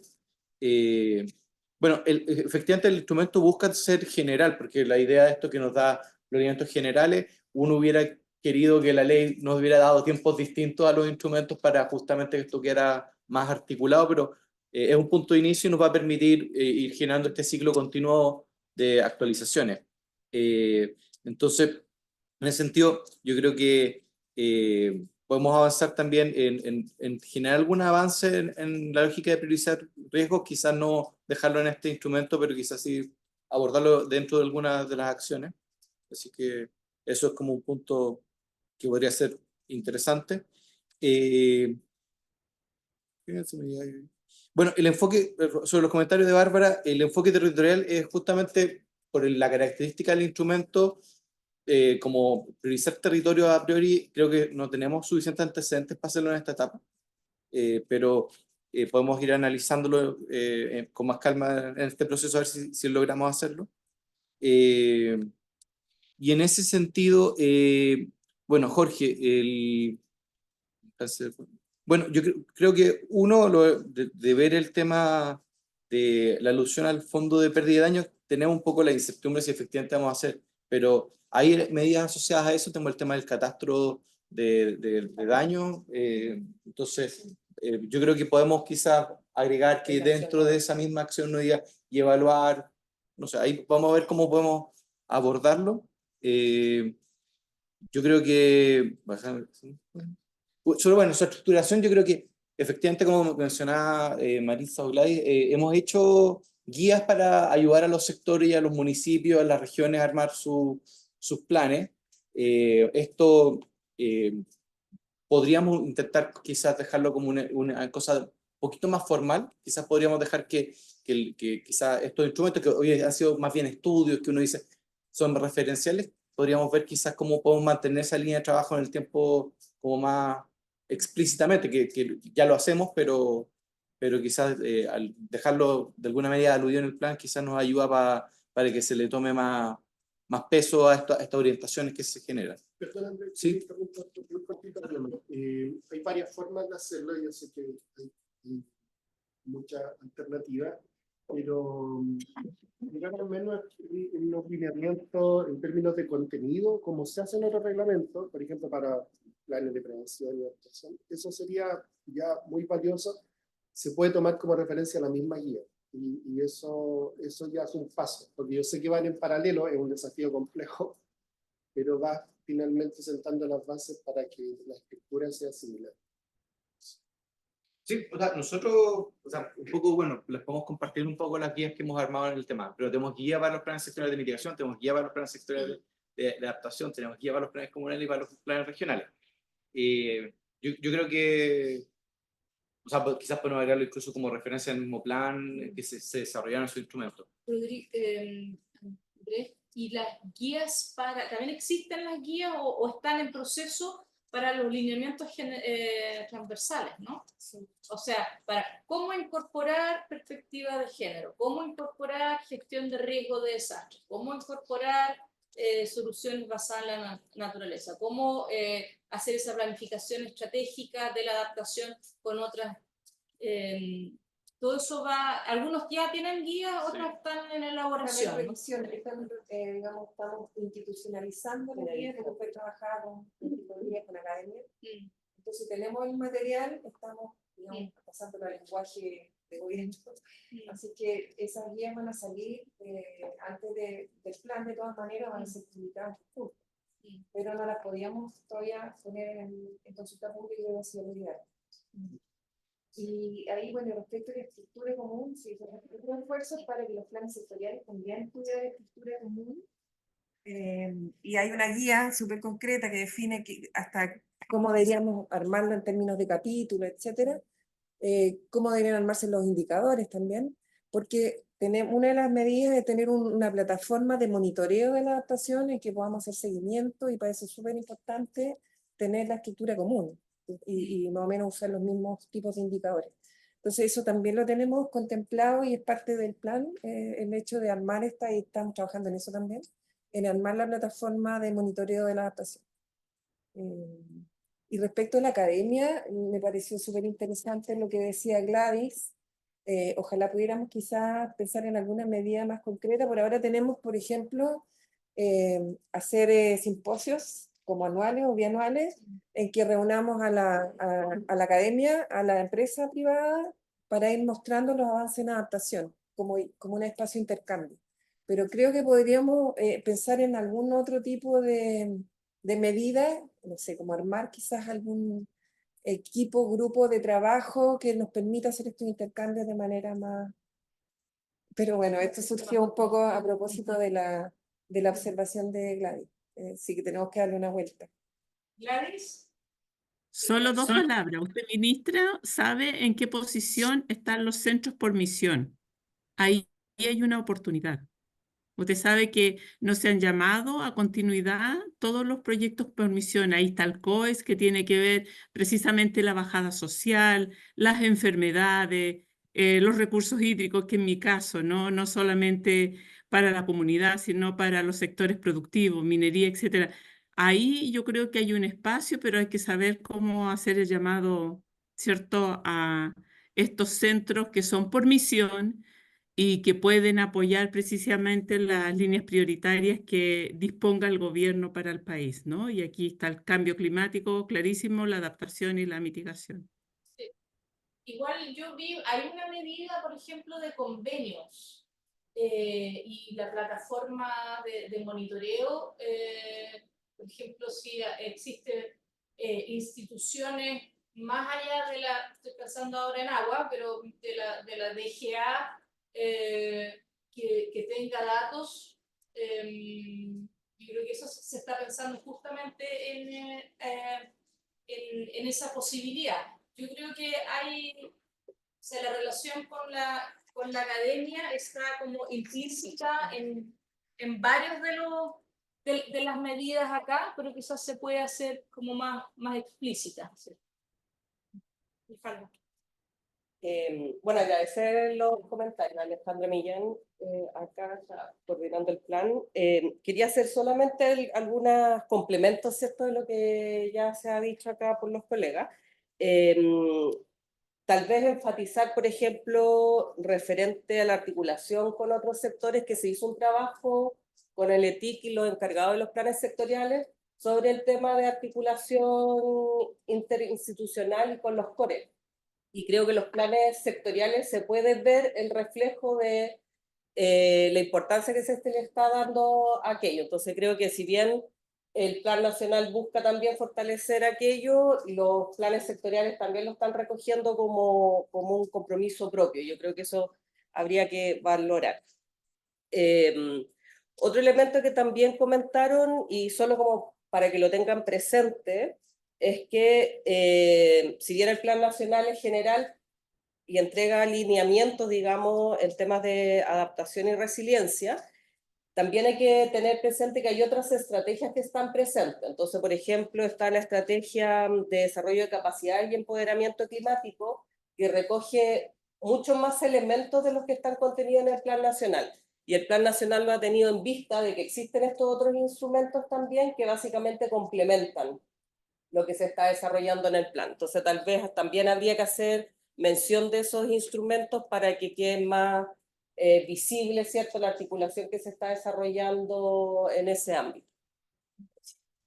Bueno, efectivamente el instrumento busca ser general, porque la idea de esto que nos da los lineamientos generales, uno hubiera querido que la ley nos hubiera dado tiempos distintos a los instrumentos para justamente que esto quedara más articulado, pero es un punto de inicio y nos va a permitir ir generando este ciclo continuo de actualizaciones. Entonces, en ese sentido, yo creo que podemos avanzar también en generar algún avance en la lógica de priorizar riesgos, quizás no dejarlo en este instrumento, pero quizás sí abordarlo dentro de algunas de las acciones. Así que eso es como un punto que podría ser interesante. Bueno, el enfoque, sobre los comentarios de Bárbara, el enfoque territorial es justamente por la característica del instrumento, como priorizar territorio a priori. Creo que no tenemos suficientes antecedentes para hacerlo en esta etapa, pero podemos ir analizándolo con más calma en este proceso, a ver si logramos hacerlo. Y en ese sentido, bueno, Jorge, bueno, yo creo que uno, de ver el tema de la alusión al fondo de pérdida de daños, tenemos un poco la incertidumbre si efectivamente vamos a hacer, pero hay medidas asociadas a eso. Tenemos el tema del catastro de daños, entonces yo creo que podemos quizás agregar que dentro de esa misma acción no diga y evaluar, no sé, ahí vamos a ver cómo podemos abordarlo. Yo creo que sobre, bueno, su estructuración, yo creo que efectivamente, como mencionaba Marisa o Gladys, hemos hecho guías para ayudar a los sectores y a los municipios, a las regiones a armar sus planes. Esto podríamos intentar quizás dejarlo como una cosa un poquito más formal. Quizás podríamos dejar que quizás estos instrumentos que hoy han sido más bien estudios, que uno dice son referenciales, podríamos ver quizás cómo podemos mantener esa línea de trabajo en el tiempo como más explícitamente, que ya lo hacemos, pero quizás al dejarlo de alguna manera aludido en el plan, quizás nos ayuda para que se le tome más más peso a estas orientaciones que se generan. Perdón, Andrés, Sí. muy cortito, hay varias formas de hacerlo, yo sé que hay muchas alternativas, pero digamos, al menos en los lineamientos en términos de contenido, como se hace en otros reglamentos, por ejemplo, para planes de prevención y adaptación, eso sería ya muy valioso, se puede tomar como referencia la misma guía. Y eso ya es un paso, porque yo sé que van en paralelo, es un desafío complejo, pero va finalmente sentando las bases para que la escritura sea similar. Sí, o sea, nosotros, o sea, un poco, bueno, les podemos compartir un poco las guías que hemos armado en el tema, pero tenemos guía para los planes sectoriales de mitigación, tenemos guía para los planes sectoriales de adaptación, tenemos guía para los planes comunales y para los planes regionales. Yo creo que, o sea, quizás podemos agregarlo incluso como referencia al mismo plan que se desarrollaron en su instrumento. Andrés, ¿y las guías también existen las guías o están en proceso para los lineamientos transversales, ¿no? Sí. O sea, para cómo incorporar perspectiva de género, cómo incorporar gestión de riesgo de desastre, cómo incorporar soluciones basadas en la naturaleza, cómo hacer esa planificación estratégica de la adaptación con otras. Todo eso va, algunos ya tienen guías, otros están en elaboración. Digamos, estamos institucionalizando la guía que fue trabajada con la academia. Entonces tenemos el material, estamos, digamos, pasándolo al lenguaje de gobierno. Así que esas guías van a salir antes del plan, de todas maneras van a ser publicadas en curso. Pero no las podíamos todavía poner en consulta pública y hacer olvidar. Y ahí, bueno, respecto a la estructura común, sí, se realizan esfuerzos para que los planes sectoriales también tuvieran estructura común. Y hay una guía súper concreta que define hasta cómo deberíamos armarlo en términos de capítulo, etcétera. Cómo deberían armarse los indicadores también, porque una de las medidas es tener una plataforma de monitoreo de la adaptación en que podamos hacer seguimiento, y para eso es súper importante tener la estructura común y más o menos usar los mismos tipos de indicadores. Entonces eso también lo tenemos contemplado y es parte del plan, el hecho de armar esta, y estamos trabajando en eso también, en armar la plataforma de monitoreo de la adaptación. Y respecto a la academia, me pareció súper interesante lo que decía Gladys. Ojalá pudiéramos quizás pensar en alguna medida más concreta. Por ahora tenemos, por ejemplo, hacer simposios como anuales o bianuales, en que reunamos a la academia, a la empresa privada, para ir mostrando los avances en adaptación, como un espacio de intercambio. Pero creo que podríamos pensar en algún otro tipo de medida, no sé, como armar quizás algún equipo, grupo de trabajo que nos permita hacer estos intercambios de manera más... Pero bueno, esto surgió un poco a propósito de la observación de Gladys. Sí que tenemos que darle una vuelta. Gladys. Solo dos palabras. Usted, ministra, sabe en qué posición están los centros por misión. Ahí hay una oportunidad. Usted sabe que no se han llamado a continuidad todos los proyectos por misión. Ahí está el COES, que tiene que ver precisamente la bajada social, las enfermedades, los recursos hídricos, que en mi caso, no solamente para la comunidad, sino para los sectores productivos, minería, etcétera. Ahí yo creo que hay un espacio, pero hay que saber cómo hacer el llamado, ¿cierto?, a estos centros que son por misión y que pueden apoyar precisamente las líneas prioritarias que disponga el gobierno para el país, ¿no? Y aquí está el cambio climático, clarísimo, la adaptación y la mitigación. Sí. Igual yo vi, hay una medida, por ejemplo, de convenios y la plataforma de monitoreo, por ejemplo, si existen instituciones más allá de estoy pensando ahora en agua, pero de la DGA, que tenga datos, yo creo que eso se está pensando justamente en esa posibilidad. Yo creo que o sea, la relación con la academia está como implícita en varios de las medidas acá, pero quizás se puede hacer como más explícita. ¿Sí? Bueno, agradecer los comentarios. Alejandra Millán, acá está coordinando el plan. Quería hacer solamente algunos complementos, ¿cierto?, de lo que ya se ha dicho acá por los colegas. Tal vez enfatizar, por ejemplo, referente a la articulación con otros sectores, que se hizo un trabajo con el ETIC y los encargados de los planes sectoriales sobre el tema de articulación interinstitucional y con los CORE. Y creo que los planes sectoriales se puede ver el reflejo de la importancia que se le está dando a aquello. Entonces creo que si bien el plan nacional busca también fortalecer aquello, los planes sectoriales también lo están recogiendo como un compromiso propio. Yo creo que eso habría que valorar. Otro elemento que también comentaron, y solo como para que lo tengan presente, es que si bien el plan nacional es general y entrega alineamientos, digamos, en temas de adaptación y resiliencia, también hay que tener presente que hay otras estrategias que están presentes. Entonces, por ejemplo, está la estrategia de desarrollo de capacidad y empoderamiento climático, que recoge muchos más elementos de los que están contenidos en el plan nacional. Y el plan nacional lo ha tenido en vista de que existen estos otros instrumentos también que básicamente complementan lo que se está desarrollando en el plan. Entonces, tal vez también habría que hacer mención de esos instrumentos para que quede más visible, ¿cierto?, la articulación que se está desarrollando en ese ámbito.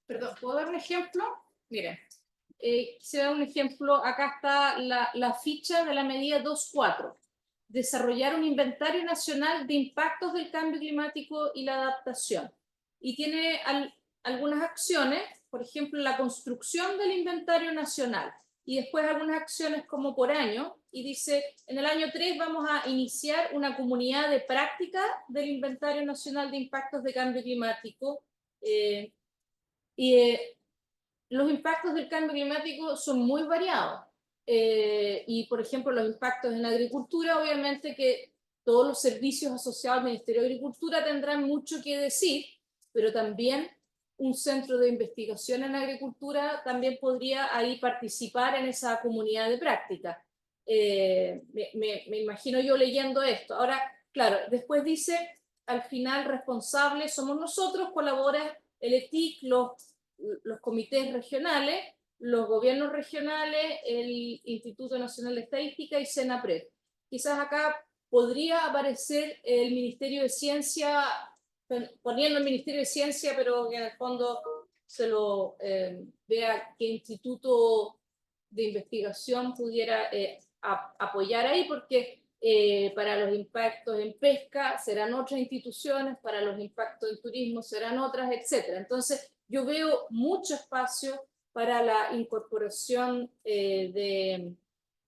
Perdón, ¿puedo dar un ejemplo? Miren, quisiera dar un ejemplo. Acá está la ficha de la medida 2.4. Desarrollar un inventario nacional de impactos del cambio climático y la adaptación. Y tiene algunas acciones, por ejemplo, la construcción del inventario nacional. Y después algunas acciones como por año, y dice, en el año 3 vamos a iniciar una comunidad de práctica del Inventario Nacional de Impactos de Cambio Climático. Los impactos del cambio climático son muy variados. Y, por ejemplo, los impactos en la agricultura, obviamente que todos los servicios asociados al Ministerio de Agricultura tendrán mucho que decir, pero también un centro de investigación en agricultura también podría ahí participar en esa comunidad de práctica. Me imagino yo leyendo esto. Ahora, claro, después dice, al final responsables somos nosotros, colabora el ETIC, los comités regionales, los gobiernos regionales, el Instituto Nacional de Estadística y SENAPRED. Quizás acá podría aparecer el Ministerio de Ciencia, poniendo el Ministerio de Ciencia, pero que en el fondo se lo vea qué instituto de investigación pudiera apoyar ahí, porque para los impactos en pesca serán otras instituciones, para los impactos en turismo serán otras, etc. Entonces, yo veo mucho espacio para la incorporación de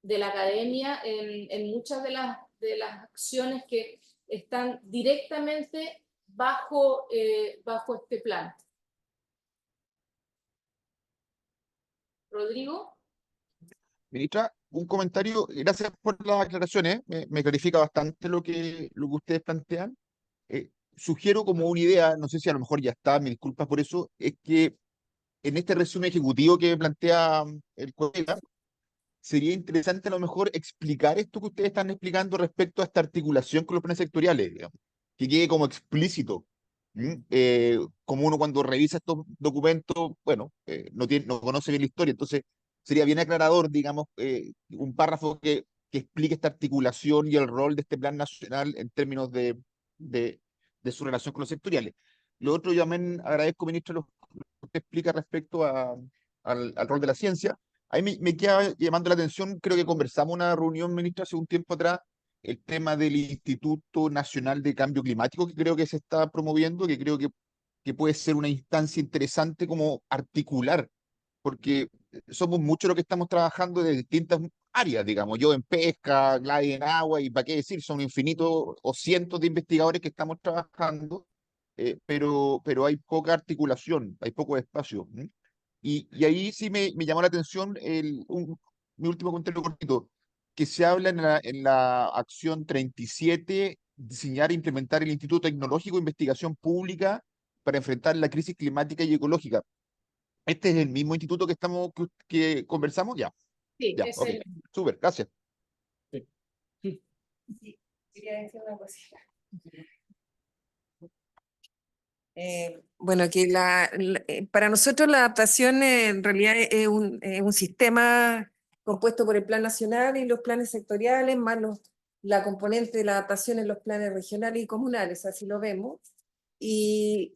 la academia en muchas de las acciones que están directamente bajo este plan. Rodrigo. Ministra, un comentario, gracias por las aclaraciones, me clarifica bastante lo que ustedes plantean. Sugiero como una idea, no sé si a lo mejor ya está, me disculpas por eso, es que en este resumen ejecutivo que plantea el colega, sería interesante a lo mejor explicar esto que ustedes están explicando respecto a esta articulación con los planes sectoriales, digamos, que quede como explícito. Como uno cuando revisa estos documentos, bueno, no conoce bien la historia, entonces sería bien aclarador, digamos, un párrafo que explique esta articulación y el rol de este plan nacional en términos de su relación con los sectoriales. Lo otro, yo también agradezco, ministro, lo que usted explica respecto al rol de la ciencia. Ahí me queda llamando la atención, creo que conversamos en una reunión, ministra, hace un tiempo atrás, el tema del Instituto Nacional de Cambio Climático, que creo que se está promoviendo, que creo que puede ser una instancia interesante como articular, porque somos muchos los que estamos trabajando de distintas áreas, digamos, yo en pesca, Gladys en agua, y para qué decir, son infinitos o cientos de investigadores que estamos trabajando, pero hay poca articulación, hay poco espacio. Y ahí sí me llamó la atención mi último comentario cortito, que se habla en la acción 37, diseñar e implementar el Instituto Tecnológico de Investigación Pública para enfrentar la crisis climática y ecológica. ¿Este es el mismo instituto que conversamos? Ya, Sí, ya, es ok. Súper, gracias. Sí. Sí, quería decir una cosita. Bueno, que para nosotros la adaptación en realidad es un sistema compuesto por el Plan Nacional y los planes sectoriales, más la componente de la adaptación en los planes regionales y comunales, así lo vemos. Y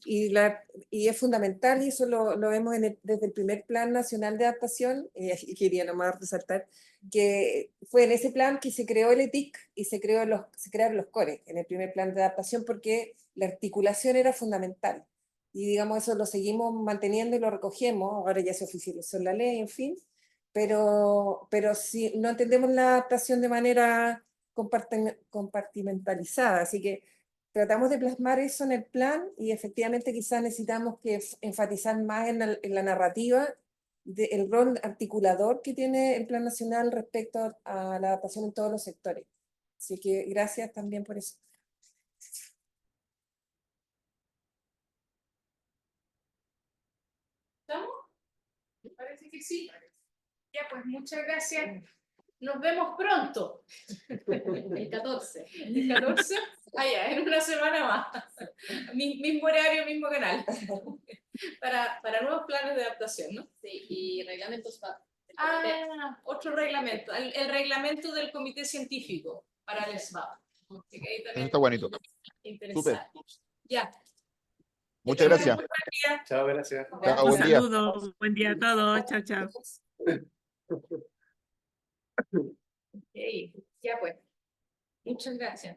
es fundamental, y eso lo vemos desde el primer Plan Nacional de Adaptación, y quería nomás resaltar que fue en ese plan que se creó el ETIC y se crearon los CORE, en el primer Plan de Adaptación, porque la articulación era fundamental. Y digamos, eso lo seguimos manteniendo y lo recogemos, ahora ya se oficializó en la ley, en fin, pero si no entendemos la adaptación de manera compartimentalizada, así que tratamos de plasmar eso en el plan y efectivamente quizás necesitamos que enfatizar más en la narrativa del rol articulador que tiene el Plan Nacional respecto a la adaptación en todos los sectores. Así que gracias también por eso. ¿Estamos? Me parece que sí. Ya, pues muchas gracias. Nos vemos pronto. El 14. ¿El 14? Ah, ya, en una semana más. Mismo horario, mismo canal. Para nuevos planes de adaptación, ¿no? Sí, y reglamentos para Otro reglamento. El reglamento del comité científico para el SBAP. Así que ahí Eso también está bonito. interesante. Ya. Muchas gracias. Chao, gracias. Chao, Un buen día. saludo, buen día a todos. Chao, chao. Ok, ya pues. Muchas gracias.